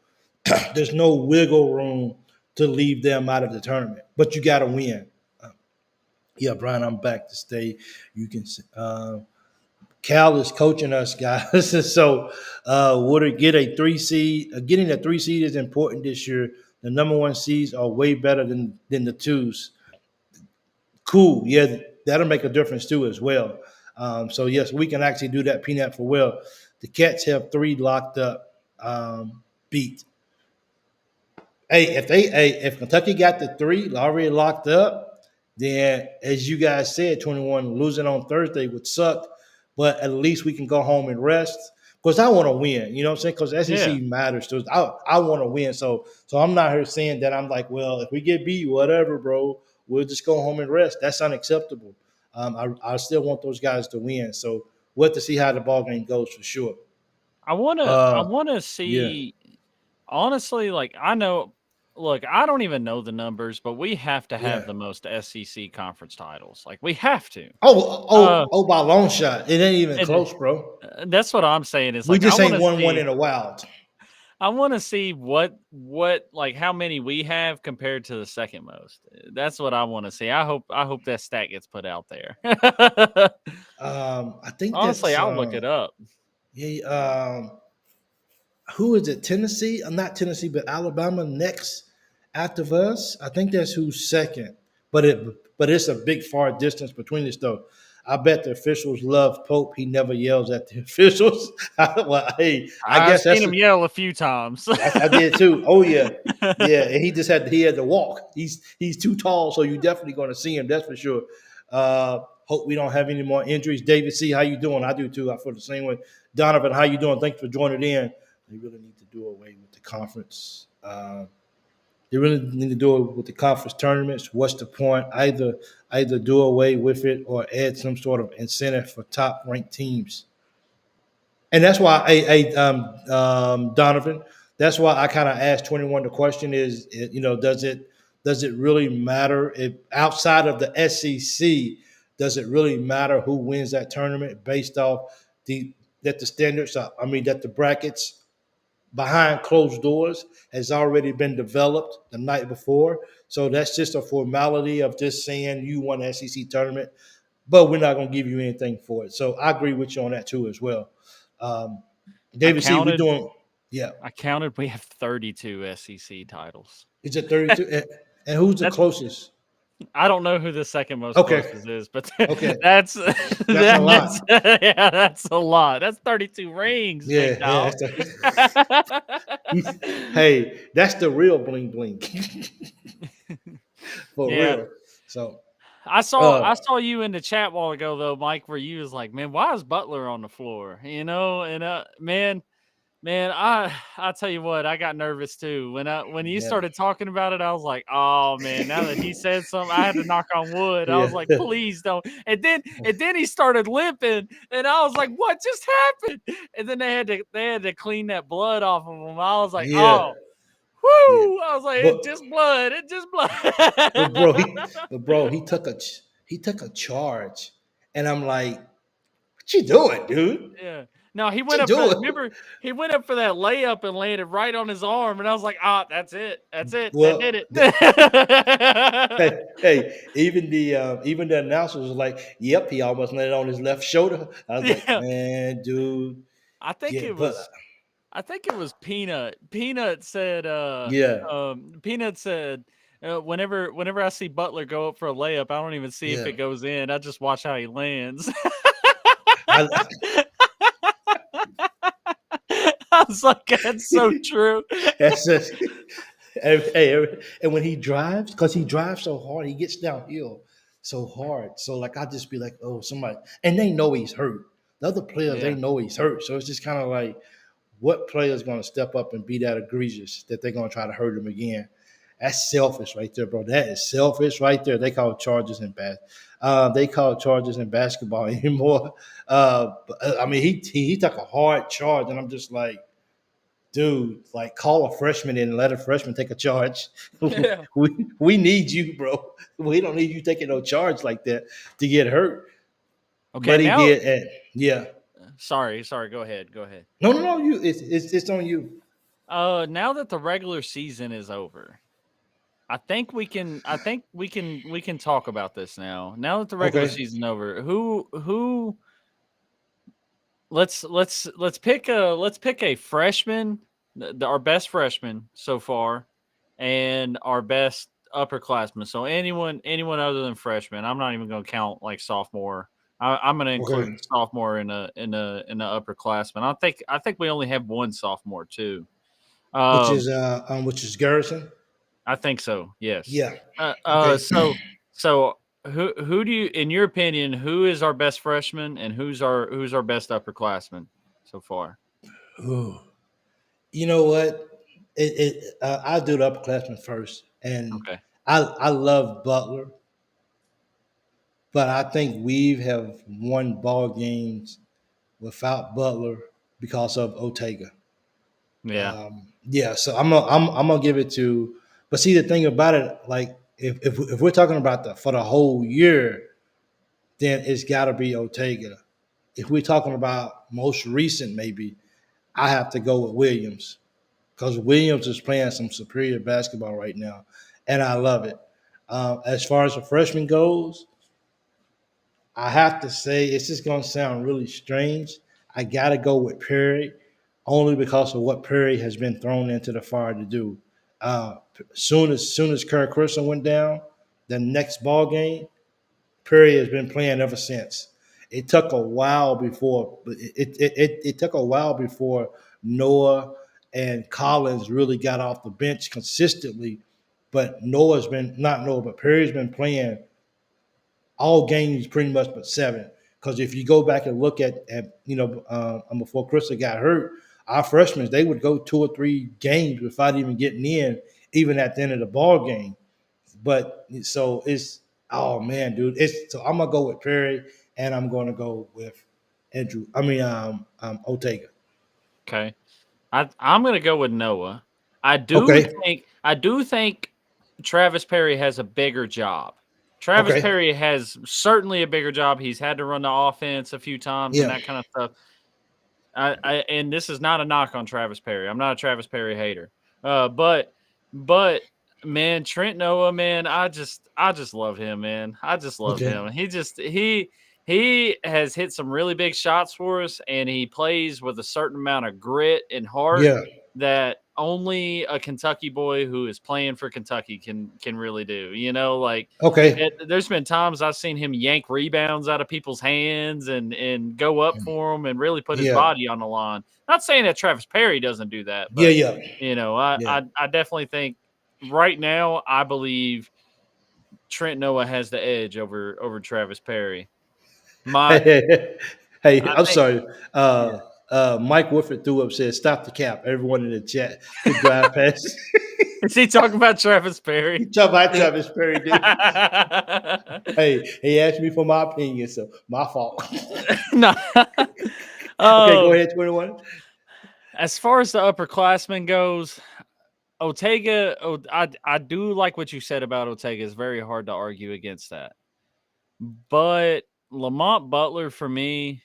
wiggle room to leave them out of the tournament. But you got to win. Yeah, Brian, I'm back to stay. You can. Cal is coaching us, guys. So, would it get a 3 seed? Getting a 3 seed is important this year. The number 1 seeds are way better than the 2s. Cool. Yeah, that'll make a difference too as well. So yes, we can actually do that. Peanut for well. The Cats have 3 locked up. Beat. If Kentucky got the 3 already locked up, then as you guys said, 21 losing on Thursday would suck, but at least we can go home and rest. Because I want to win, you know what I'm saying? Because Yeah. SEC matters to us. I want to win, so I'm not here saying that I'm like, well, if we get beat, whatever, bro, we'll just go home and rest. That's unacceptable. I still want those guys to win. So we'll have to see how the ball game goes for sure. I wanna Yeah, see, honestly, like, I know, look, I don't even know the numbers, but we have to have yeah. the most SEC conference titles. Like, we have to. Oh, Uh, by a long shot. It ain't even and close, bro. that's what I'm saying. Is We like, just ain't won one in a while. I wanna see what like how many we have compared to the second most. That's what I wanna see. I hope that stat gets put out there. I think Honestly, that's I'll look it up. yeah. Who is it? Tennessee? Not Tennessee, but Alabama next after us. I think that's who's second. But it's a big far distance between us though. I bet the officials love Pope. He never yells at the officials. Well, hey, I I've guess seen that's him yell a few times. I did too. Oh yeah, yeah. And he had to walk. He's too tall, so you're definitely going to see him. That's for sure. Hope we don't have any more injuries. David C, how you doing? I do too. I feel the same way. Donovan, how you doing? Thanks for joining in. They really need to do away with the conference. They really need to do it with the conference tournaments. What's the point? Either do away with it or add some sort of incentive for top ranked teams. And that's why, Donovan, that's why I kind of asked 21. The question is, does it really matter if outside of the SEC, does it really matter who wins that tournament based off the standards? I mean, that the brackets behind closed doors has already been developed the night before. So that's just a formality of just saying you won the SEC tournament, but we're not going to give you anything for it. So I agree with you on that too as well. Um, I David C, we counted. doing, yeah. I counted. We have 32 SEC titles. Is it 32? And who's the That's closest? I don't know who the second most Okay. closest is, but Okay. that's That's a that's lot. yeah, that's a lot. That's 32 rings, big Yeah. Yeah. dog. Hey, that's the real bling bling for Yeah. real. So, I saw uh, I saw you in the chat while ago though, Mike, where you was like, "Man, why is Butler on the floor?" And man, I tell you what, I got nervous too when you yeah. started talking about it. I was like, "Oh man!" Now that he said something, I had to knock on wood. I was Yeah. like, "Please don't!" And then he started limping, and I was like, "What just happened?" And then they had to clean that blood off of him. I was like, Yeah. "Oh." Yeah, Woo! I was like, but it's just blood. It's just but bro, he blood. but bro, he took a charge, and I'm like, what you doing, dude? Yeah. No, he What went you up for that. doing? Remember, he went up for that layup and landed right on his arm, and I was like, "Ah, that's it. That's it. That did Well, it." even the announcer was like, "Yep, he almost landed on his left shoulder." I was like, Yeah. "Man, dude, I think yeah, it but was I think it was Peanut. yeah, Peanut said, whenever I see Butler go up for a layup, I don't even see if yeah." it goes in. I just watch how he lands. I, I was like, that's so true. that's just, and when he drives, because he drives so hard, he gets downhill so hard. So like I just be like, oh, somebody, and they know he's hurt. The other players, they Yeah. know he's hurt. So it's just kind of like, what player is going to step up and be that egregious that they're going to try to hurt him again? That's selfish right there, bro. That is selfish right there. They call charges in they call charges in basketball anymore. I mean, he took a hard charge, and I'm just like, dude, like call a freshman in and let a freshman take a charge. Yeah. we need you, bro. We don't need you taking no charge like that to get hurt. Okay, But he now did, and yeah. sorry, go ahead. Go ahead. No. You, it's on you. Now that the regular season is over, we can talk about this now. Now that the regular Okay. season over, who let's pick a freshman, our best freshman so far, and our best upperclassmen. So anyone other than freshman. I'm not even going to count like sophomore. I'm going to include Okay. sophomore in the upperclassmen. I think we only have one sophomore too. Which Um, is Garrison. I think so. Yes. Yeah. Uh, uh, Okay. so so who do you, in your opinion, who is our best freshman and who's our best upperclassman so far? Ooh. You know what? I'll do the upperclassmen first, and Okay. I love Butler, but I think we have won ball games without Butler because of Ortega. Yeah. Yeah, so I'm gonna give it to. But see, the thing about it, like if we're talking about for the whole year, then it's got to be Ortega. If we're talking about most recent, maybe I have to go with Williams because Williams is playing some superior basketball right now, and I love it. As far as the freshman goes, I have to say it's just going to sound really strange. I got to go with Perry, only because of what Perry has been thrown into the fire to do. Uh, soon as Kerr Christian went down, the next ball game, Perry has been playing ever since. It took a while before, but it took a while before Noah and Collins really got off the bench consistently. But Noah's been not Noah, but Perry's been playing all games pretty much but seven. Because if you go back and look at before Krista got hurt, our freshmen they would go 2 or 3 games without even getting in, even at the end of the ball game. But so it's oh man, dude. It's so I'm gonna go with Perry and I'm gonna go with Andrew. Ortega. Okay. I'm gonna go with Noah. Okay. I do think Travis Perry has a bigger job. Travis Okay. Perry has certainly a bigger job. He's had to run the offense a few times and Yeah. that kind of stuff. And this is not a knock on Travis Perry. I'm not a Travis Perry hater. But man, Trent Noah, man, I just love him, man. I just love Okay. him. He has hit some really big shots for us, and he plays with a certain amount of grit and heart Yeah. that only a Kentucky boy who is playing for Kentucky can really do. Like Okay. there's been times I've seen him yank rebounds out of people's hands and go up for them and really put his Yeah. body on the line. Not saying that Travis Perry doesn't do that, Yeah. but Yeah. I Yeah. I, I definitely think right now I believe Trent Noah has the edge over Travis Perry. Hey, My hey, hey, I I'm think sorry. yeah. Mike Woodford threw up said, "Stop the cap." Everyone in the chat, good drive pass. Is he talking about Travis Perry? You talk about Travis Perry, dude. Hey, he asked me for my opinion, so my fault. No. Okay, go Oh, ahead, 21. as far as the upperclassmen goes, Ortega, I do like what you said about Ortega. It's very hard to argue against that. But Lamont Butler for me,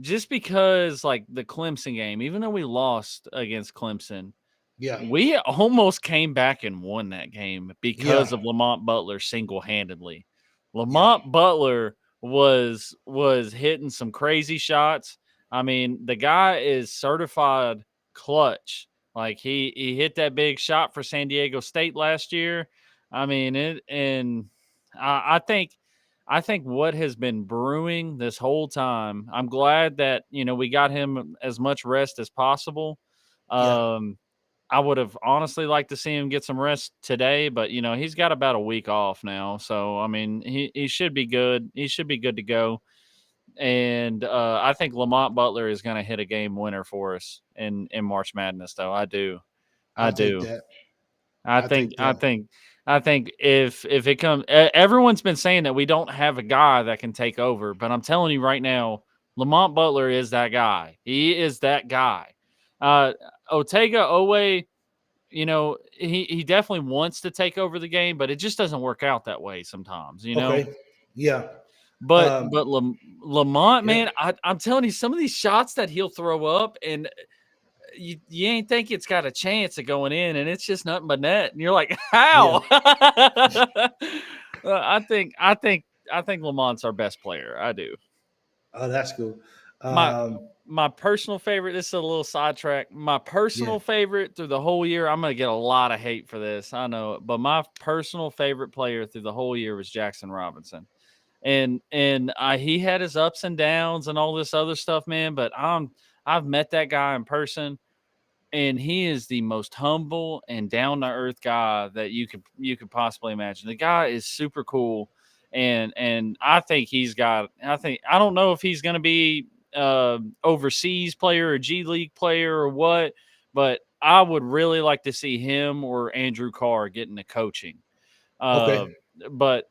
just because like the Clemson game, even though we lost against Clemson, Yeah, we almost came back and won that game yeah, because of Lamont Butler single-handedly. yeah, Lamont Butler was hitting some crazy shots. I mean, the guy is certified clutch. Like he hit that big shot for San Diego State last year. I mean it, and I think what has been brewing this whole time. I'm glad that we got him as much rest as possible. yeah. Um, I would have honestly liked to see him get some rest today, but he's got about a week off now. So I mean, he should be good. He should be good to go. And I think Lamont Butler is going to hit a game winner for us in March Madness. Though I do, I I take do. that. I I think take I that. think I think if it comes, everyone's been saying that we don't have a guy that can take over, but I'm telling you right now, Lamont Butler is that guy. He is that guy. Uh, Otega Owe, he definitely wants to take over the game, but it just doesn't work out that way sometimes. Okay. Yeah. But Lamont, Yeah. man, I'm telling you, some of these shots that he'll throw up, and you ain't think it's got a chance of going in, and it's just nothing but net, and you're like, Yeah. how? I think Lamont's our best player. I do. Oh, that's cool. My Um, my personal favorite. This is a little sidetrack. My yeah. personal favorite through the whole year. I'm gonna get a lot of hate for this. I know it, but my personal favorite player through the whole year was Jackson Robinson. And he had his ups and downs and all this other stuff, man. But I've met that guy in person, and he is the most humble and down to earth guy that you could possibly imagine. The guy is super cool, and I think he's got. I don't know if he's going to be overseas player or G League player or what, but I would really like to see him or Andrew Carr getting the coaching. Uh, Okay. but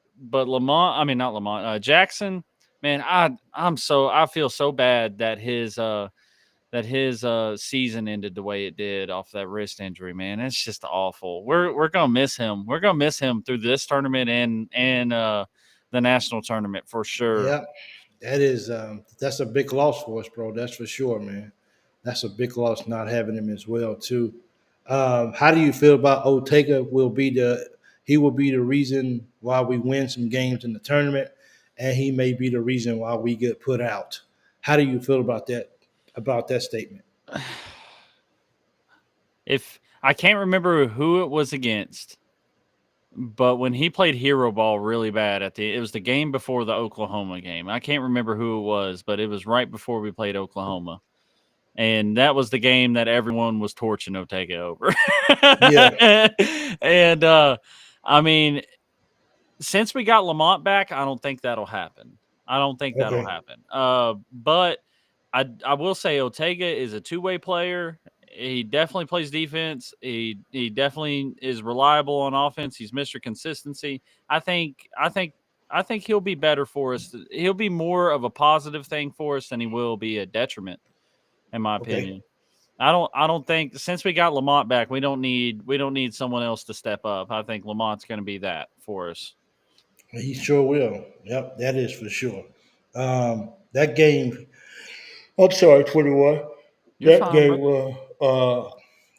Lamont, I mean not Lamont, Jackson, man, I feel so bad that his season ended the way it did off that wrist injury, man. It's just awful. We're gonna miss him. We're gonna miss him through this tournament and the national tournament for sure. Yeah. That's a big loss for us, bro. That's for sure, man. That's a big loss not having him as well too. How do you feel about Otega? He will be the reason why we win some games in the tournament, and he may be the reason why we get put out. How do you feel about that? About that statement? If I can't remember who it was against, but when he played hero ball really bad it was the game before the Oklahoma game. I can't remember who it was, but it was right before we played Oklahoma. And that was the game that everyone was torching Otega over. Yeah. and I mean, since we got Lamont back, I don't think that'll happen. I don't think that'll Okay. happen. But I will say Otega is a two-way player. He definitely plays defense. He definitely is reliable on offense. He's Mr. Consistency. I think he'll be better for us. He'll be more of a positive thing for us than he will be a detriment, in my Okay. opinion. I don't think since we got Lamont back, we don't need someone else to step up. I think Lamont's going to be that for us. He sure will. Yep, that is for sure. That game. I'm sorry, 21. You're That fine, game bud.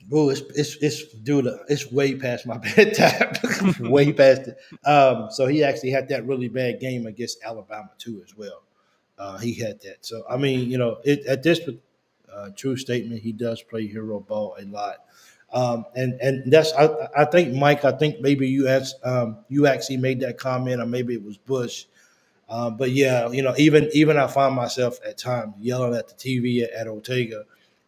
was. It's dude. It's way past my bedtime. Way past it. So he actually had that really bad game against Alabama too, as well. He had that. So I mean, at this true statement, he does play hero ball a lot. And that's I think Mike. I think maybe you actually made that comment, or maybe it was Bush. But yeah, even I find myself at times yelling at the TV at Ortega,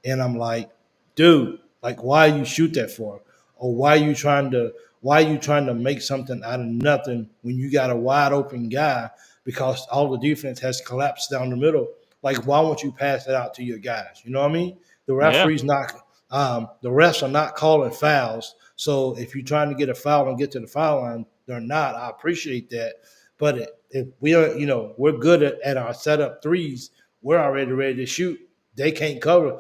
and I'm like, dude, like why you shoot that for, or why are you trying to make something out of nothing when you got a wide open guy because all the defense has collapsed down the middle. Like why won't you pass it out to your guys? You know what I mean? The Yeah, referees not the refs are not calling fouls. So if you're trying to get a foul and get to the foul line, they're not. I appreciate that. But if we are, we're good at our setup threes, we're already ready to shoot. They can't cover.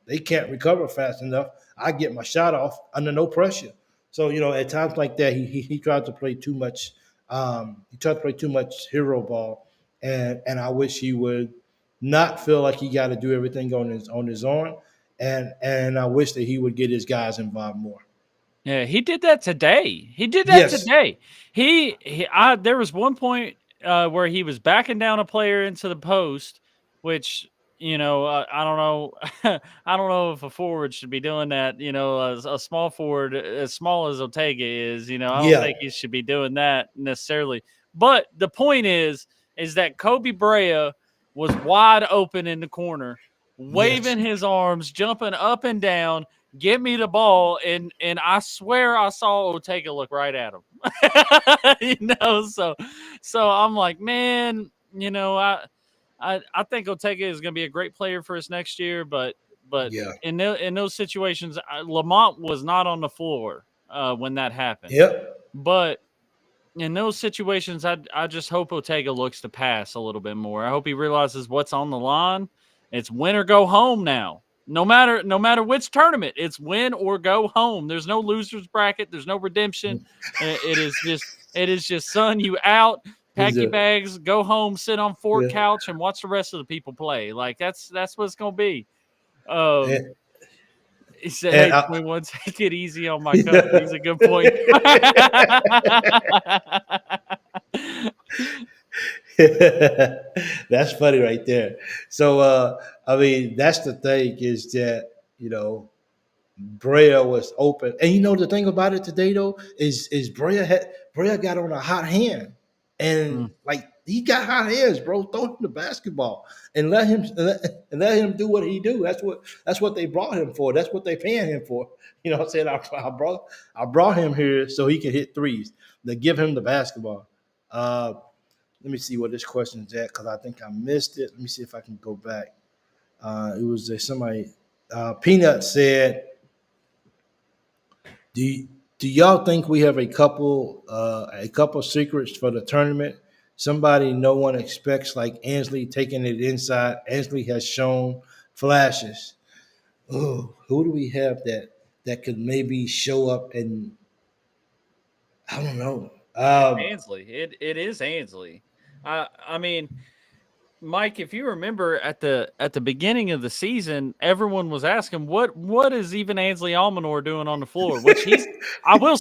They can't recover fast enough. I get my shot off under no pressure. So at times like that, he tried to play too much. He tried to play too much hero ball, and I wish he would not feel like he got to do everything on his own, and I wish that he would get his guys involved more. Yeah, he did that today. He did that Yes. today. There was one point where he was backing down a player into the post, which I don't know. I don't know if a forward should be doing that. A small forward as small as Ortega is, I don't Yeah. think he should be doing that necessarily. But the point is that Kobe Brea was wide open in the corner, Yes. waving his arms, jumping up and down, give me the ball, and I swear I saw Ortega look right at him. So I'm like, man, I think Ortega is going to be a great player for us next year, but Yeah. in those situations, Lamont was not on the floor when that happened. Yep. But in those situations, I just hope Ortega looks to pass a little bit more. I hope he realizes what's on the line. It's win or go home now. No matter which tournament, it's win or go home. There's no losers bracket. There's no redemption. It is just son, you out, pack He's your a bags, go home, sit on Fort yeah. couch, and watch the rest of the people play. Like that's what it's gonna be. Um, And, he said, and "Hey, I, 21, take it easy on my cousin. He's a good point." That's funny right there. So I mean, that's the thing is that Brea was open, and the thing about it today though is Brea got on a hot hand, and Mm. like he got hot hands, bro. Throw him the basketball and let him do what he do. That's what they brought him for. That's what they paying him for. I'm saying I brought him here so he can hit threes. They give him the basketball. Let me see what this question is at because I think I missed it. Let me see if I can go back. It was somebody. Peanut said, "Do do y'all think we have a couple secrets for the tournament? Somebody no one expects, like Ansley taking it inside. Ansley has shown flashes. Oh, who do we have that could maybe show up and I don't know. It's Ansley. It is Ansley. I mean, Mike, if you remember at the beginning of the season, everyone was asking what is even Ansley Almanor doing on the floor? Which I will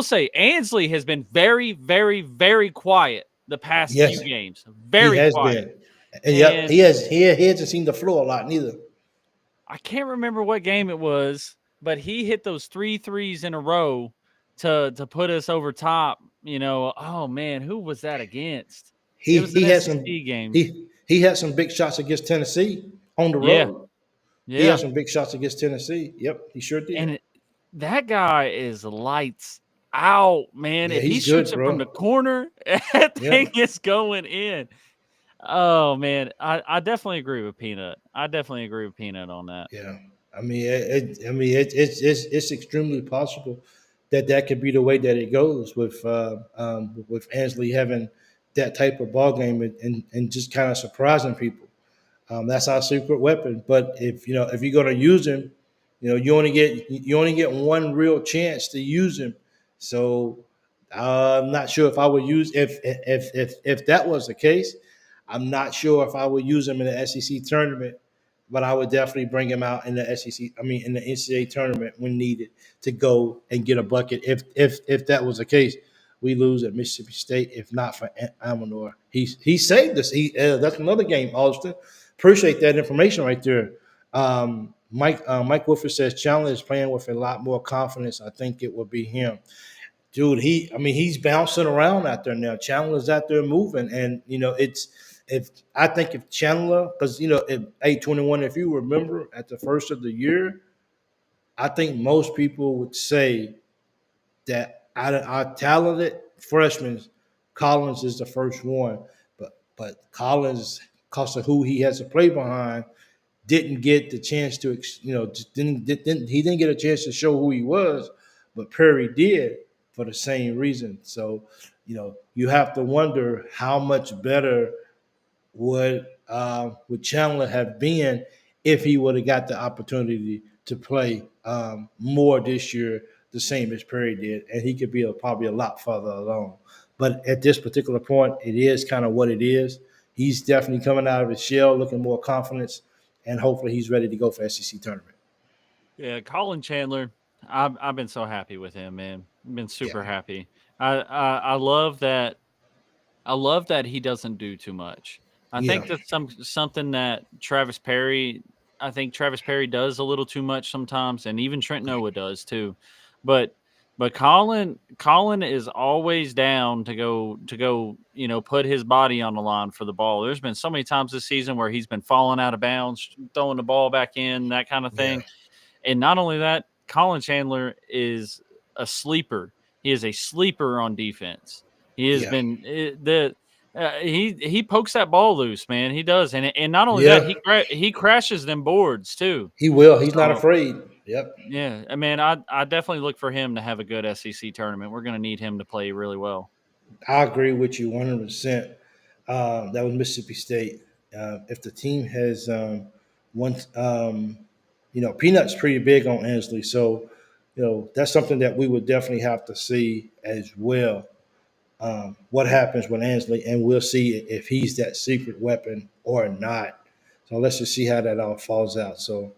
say, Ansley has been very, very, very quiet the past few Yes, games. he Very has quiet. been. And yep, he And has. He hasn't seen the floor a lot neither. I can't remember what game it was, but he hit those three threes in a row to put us over top. Oh man, who was that against? He It was an he had some SEC game. he had some big shots against Tennessee on the Yeah, road. He had yeah. some big shots against Tennessee. Yep, he sure did. And that guy is lights out, man. Yeah, If he he's good, shoots it from the bro. corner, that thing Yep. is going in. Oh man, I definitely agree with Peanut. I definitely agree with Peanut on that. Yeah. It's extremely possible that could be the way that it goes with Ansley having that type of ball game and just kind of surprising people. That's our secret weapon. But if you're gonna use him, you only get one real chance to use him. So I'm not sure if I would use if that was the case. I'm not sure if I would use him in the SEC tournament, but I would definitely bring him out in the SEC. I mean, in the NCAA tournament when needed to go and get a bucket. If that was the case, we lose at Mississippi State. If not for Amador, he saved us. That's another game, Austin. Appreciate that information right there. Mike Wolford says Chandler is playing with a lot more confidence. I think it will be him, dude. He's bouncing around out there now. Chandler's out there moving, and if Chandler, because if 821, if you remember at the first of the year, I think most people would say that out of our talented freshmen, Collins is the first one, but Collins, because of who he has to play behind, didn't get the chance to, just he didn't get a chance to show who he was, but Perry did for the same reason. So, you have to wonder how much better would Chandler have been if he would have got the opportunity to play more this year, the same as Perry did, and he could be probably a lot further along. But at this particular point, it is kind of what it is. He's definitely coming out of his shell, looking more confidence, and hopefully he's ready to go for SEC tournament. Yeah, Colin Chandler. I've been so happy with him, man. I've been Yeah, super happy. I love that. I love that he doesn't do too much. I yeah, think that's something that Travis Perry. I think Travis Perry does a little too much sometimes, and even Trent Noah does too. But Colin is always down to go. Put his body on the line for the ball. There's been so many times this season where he's been falling out of bounds, throwing the ball back in, that kind of yeah, thing. And not only that, Colin Chandler is a sleeper. He is a sleeper on defense. He has yeah, been the he pokes that ball loose, man. He does, and not only that, yeah. he crashes them boards too. He will. He's not So afraid. Yep. yeah, I mean, I definitely look for him to have a good SEC tournament. We're going to need him to play really well. I agree with you 100%. That was Mississippi State. If the team has one, Peanut's pretty big on Ansley, so that's something that we would definitely have to see as well. What happens with Ansley, and we'll see if he's that secret weapon or not. So let's just see how that all falls out. So,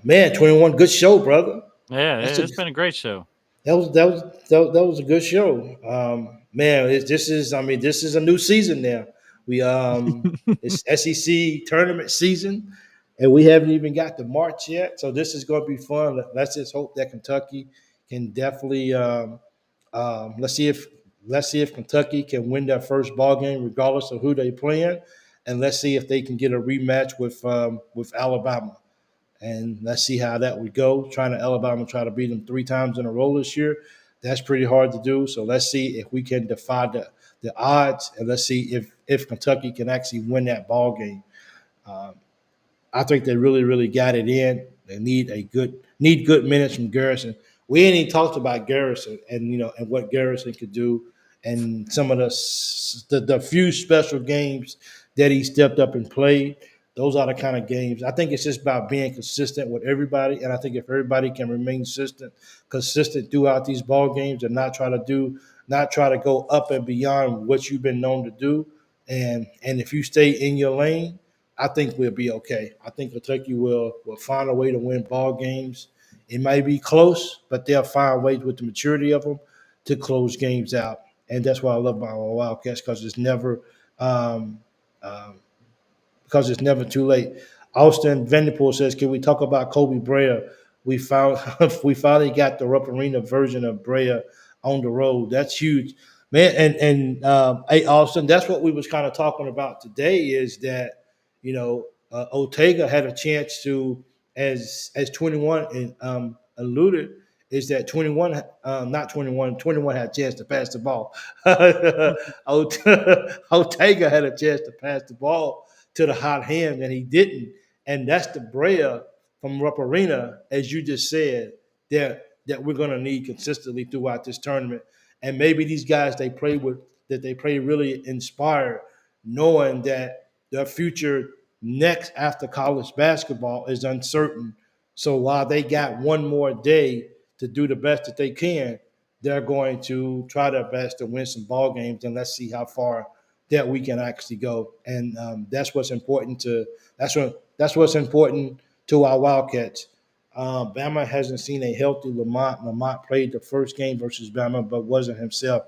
man, 21, good show, brother. Yeah, That's a it's been a great show. that was a good show. Man, this is this is a new season now. We it's SEC tournament season, and we haven't even got to March yet. So this is going to be fun. Let's just hope that Kentucky can definitely let's see if Kentucky can win their first ball game regardless of who they playing, and let's see if they can get a rematch with Alabama. And let's see how that would go. Trying to Alabama try to beat them 3 times in a row this year. That's pretty hard to do. So let's see if we can defy the odds, and let's see if Kentucky can actually win that ball game. Um, I think they really, really got it in. They need good minutes from Garrison. We ain't even talked about Garrison and and what Garrison could do, and some of the few special games that he stepped up and played. Those are the kind of games. I think it's just about being consistent with everybody, and I think if everybody can remain consistent throughout these ball games, and not try to go up and beyond what you've been known to do, and if you stay in your lane, I think we'll be okay. I think Kentucky will find a way to win ball games. It may be close, but they'll find ways with the maturity of them to close games out. And that's why I love my Wildcats um, um, because it's never too late. Austin Vanderpool says, "Can we talk about Kobe Brea? We found we finally got the Rupp Arena version of Brea on the road. That's huge, man." And hey, Austin, that's what we was kind of talking about today. Is that Ortega had a chance to, as 21 and alluded, is that 21, not 21, 21 had a chance to pass the ball. Ortega had a chance to pass the ball to the hot hand, and he didn't. And that's the Brea from Rupp Arena, as you just said, that we're going to need consistently throughout this tournament. And maybe these guys they play really inspired, knowing that their future next after college basketball is uncertain. So while they got one more day to do the best that they can, they're going to try their best to win some ball games, and let's see how far that we can actually go. And that's what's important to our Wildcats. Bama hasn't seen a healthy Lamont. Lamont played the first game versus Bama, but wasn't himself.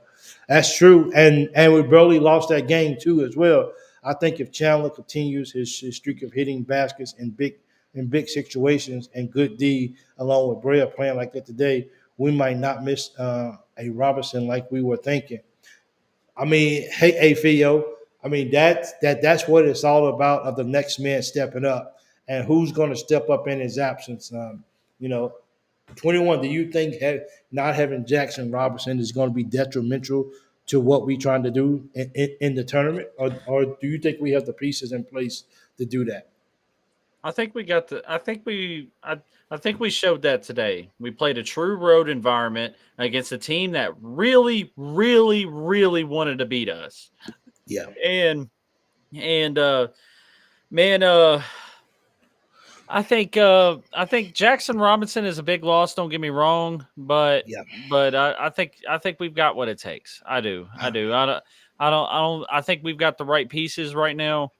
That's true, and we barely lost that game too as well. I think if Chandler continues his streak of hitting baskets in big situations and good D, along with Brea playing like that today, we might not miss a Robinson like we were thinking. I mean, hey, Theo. I mean, that's what it's all about, of the next man stepping up, and who's going to step up in his absence. You know, 21. Do you think not having Jackson Robinson is going to be detrimental to what we're trying to do in the tournament, or do you think we have the pieces in place to do that? I think we got the. I think we showed that today. We played a true road environment against a team that really, really, really wanted to beat us. Yeah, And man, I think Jackson Robinson is a big loss. Don't get me wrong, but Yeah, I think we've got what it takes. I do. I uh, do. I don't. I think we've got the right pieces right now,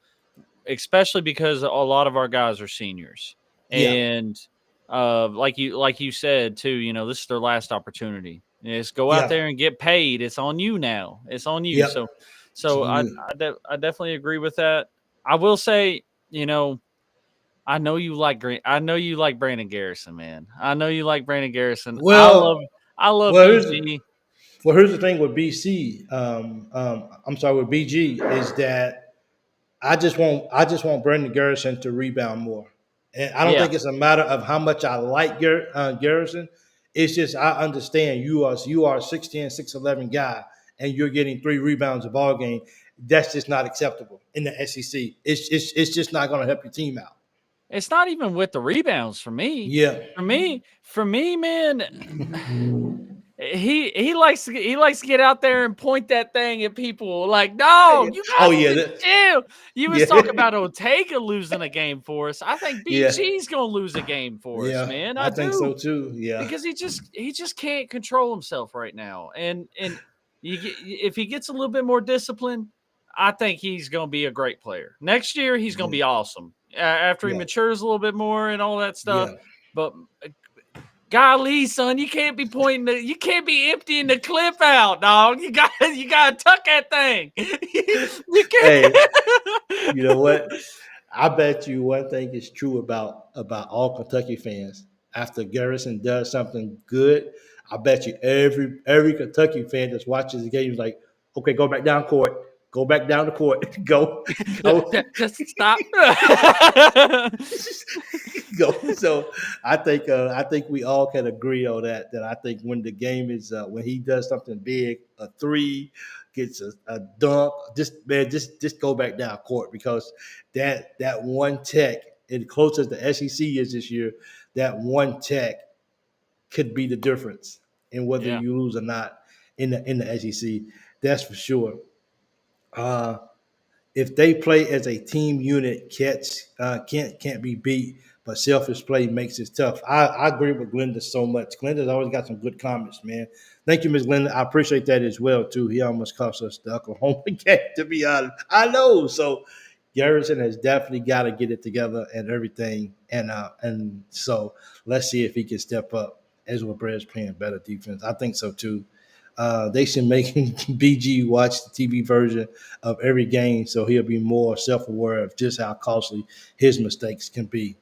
especially because a lot of our guys are seniors, yeah, and like you said too. This is their last opportunity. Just go out yeah, there and get paid. It's on you now. It's on you. yep. So It's so on I you. I definitely agree with that. I will say, I know you like Green. I know you like Brandon Garrison, man. I know you like Brandon Garrison. Well, I love well, BG. here's the thing with BC. I'm sorry, with BG is that I just want Brandon Garrison to rebound more, and I don't Yeah, think it's a matter of how much I like Garrison. It's just I understand you are a 6'10", 6'11" guy, and you're getting 3 rebounds a ball game. That's just not acceptable in the SEC. It's just not going to help your team out. it's not even with the rebounds for me. Yeah. For me, man. He likes to get out there and point that thing at people like, no, you Oh guys yeah. need to chill. You was Yeah. talking about Ortega losing a game for us. I think Yeah. BG's gonna lose a game for us, Yeah. man. I I think so do. too. Yeah. Because he just can't control himself right now. And if he gets a little bit more discipline, I think he's going to be a great player. Next year he's going to Yeah. be awesome. After he Yeah. matures a little bit more and all that stuff. Yeah. But golly, son, you can't be emptying the clip out, dog. You got to tuck that thing. You Hey, can't. you know what? I bet you one thing is true about all Kentucky fans. After Garrison does something good, I bet you every Kentucky fan that watches the game is like, okay, go back down court, go back down the court, go, go, Just stop. go. So I think we all can agree on that. That I think when the game is when he does something big, a three, gets a dunk, just go back down court because that one tech, and close as the SEC is this year, that one tech could be the difference in whether Yeah. you lose or not in the SEC. That's for sure. Uh, if they play as a team unit, Cats can't be beat. But selfish play makes it tough. I agree with Glenda so much. Glenda's always got some good comments, man. Thank you, Miss Glenda. I appreciate that as well too. He almost cost us the Oklahoma game, to be honest. I know. So Garrison has definitely got to get it together and everything. And so let's see if he can step up as well. Brad's playing better defense. I think so too. They should make BG watch the TV version of every game so he'll be more self-aware of just how costly his mistakes can be.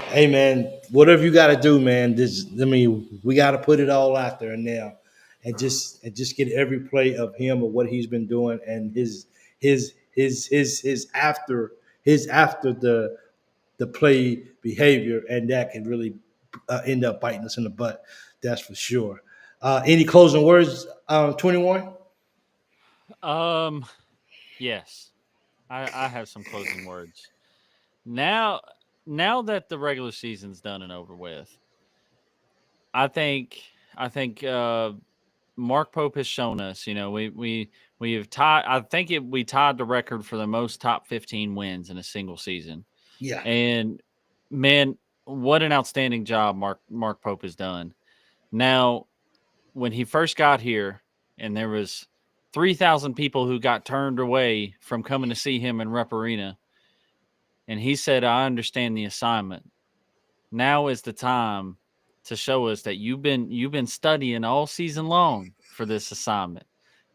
Hey man, whatever you got to do, man. We got to put it all out there now, and just get every play of him or what he's been doing and his after the play behavior, and that can really end up biting us in the butt. That's for sure. Any closing words, 21? Um. Yes. I have some closing words. Now now that the regular season's done and over with, I think I think Mark Pope has shown us, we have tied we tied the record for the most top 15 wins in a single season. Yeah, And man, what an outstanding job Mark Pope has done. Now, when he first got here and there was 3,000 people who got turned away from coming to see him in Rep Arena, and he said, I understand the assignment. Now is the time to show us that you've been studying all season long for this assignment.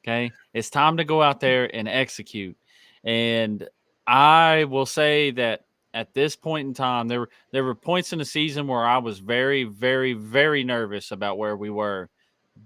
Okay? It's time to go out there and execute. And I will say that at this point in time, there were points in the season where I was very, very, very nervous about where we were,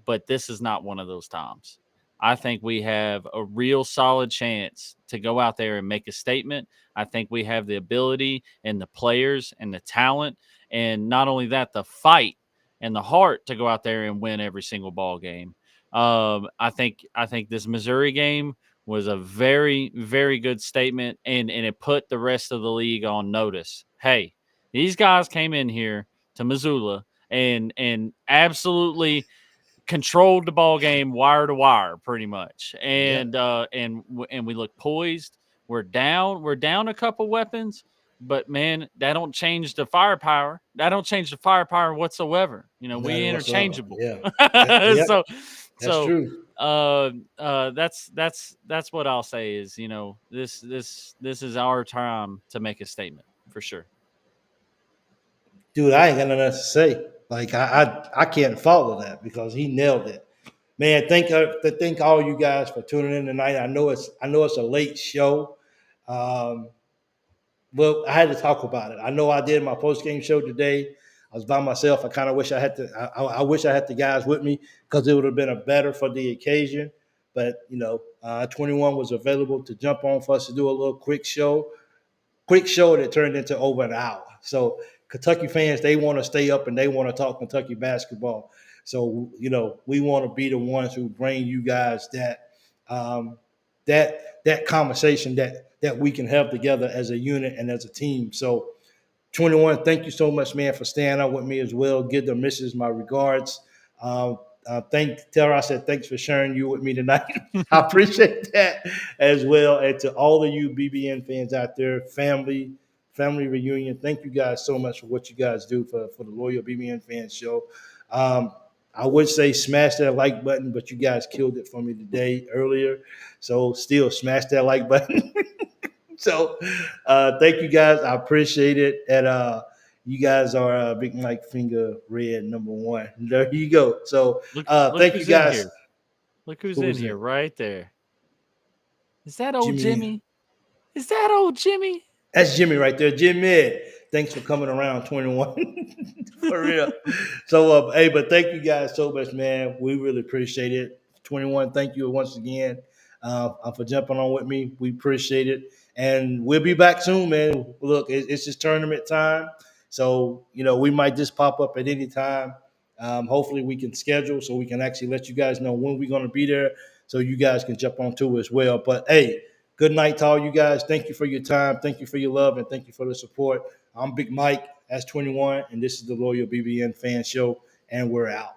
but this is not one of those times. I think we have a real solid chance to go out there and make a statement. I think we have the ability and the players and the talent, and not only that, the fight and the heart to go out there and win every single ball game. I think this Missouri game was a very, very good statement, and it put the rest of the league on notice. Hey, these guys came in here to Missoula and absolutely controlled the ball game wire to wire, pretty much. yeah, And we look poised. We're down a couple weapons, But man, that don't change the firepower. That don't change the firepower whatsoever. We None whatsoever. interchangeable. Yeah. Yeah. so That's so true. that's what I'll say is, this is our time to make a statement for sure. Dude, I ain't got nothing else to say. Like I can't follow that because he nailed it. Man, thank all you guys for tuning in tonight. I know it's a late show. Um, Well, I had to talk about it. I know I did my post game show today. I was by myself. I kind of wish I had to. I wish I had the guys with me because it would have been a better for the occasion. But 21 was available to jump on for us to do a little quick show that turned into over an hour. So Kentucky fans, they want to stay up and they want to talk Kentucky basketball. So we want to be the ones who bring you guys um, that conversation that we can have together as a unit and as a team. So 21, thank you so much, man, for staying up with me as well. Give the missus my regards. Tell her I said thanks for sharing you with me tonight. I appreciate that as well. And to all of you BBN fans out there, family reunion, thank you guys so much for what you guys do for the Loyal BBN Fans Show. Um, I would say smash that like button, but you guys killed it for me today earlier. So still smash that like button. So thank you guys. I appreciate it. And you guys are Big Mike Finger Red #1. There you go. So Look thank you who's in guys. here. Look who's Who in was here there? right there. Is that old Jimmy. Jimmy? Is that old Jimmy? That's Jimmy right there. Jimmy. Thanks for coming around 21. For real. So hey, but thank you guys so much, man. We really appreciate it. 21, thank you once again for jumping on with me. We appreciate it. And we'll be back soon, man. Look, it's just tournament time. So, we might just pop up at any time. Hopefully we can schedule so we can actually let you guys know when we're going to be there so you guys can jump on too as well. But hey, good night to all you guys. Thank you for your time. Thank you for your love. And thank you for the support. I'm Big Mike, S21, and this is the Loyal BBN Fan Show, and we're out.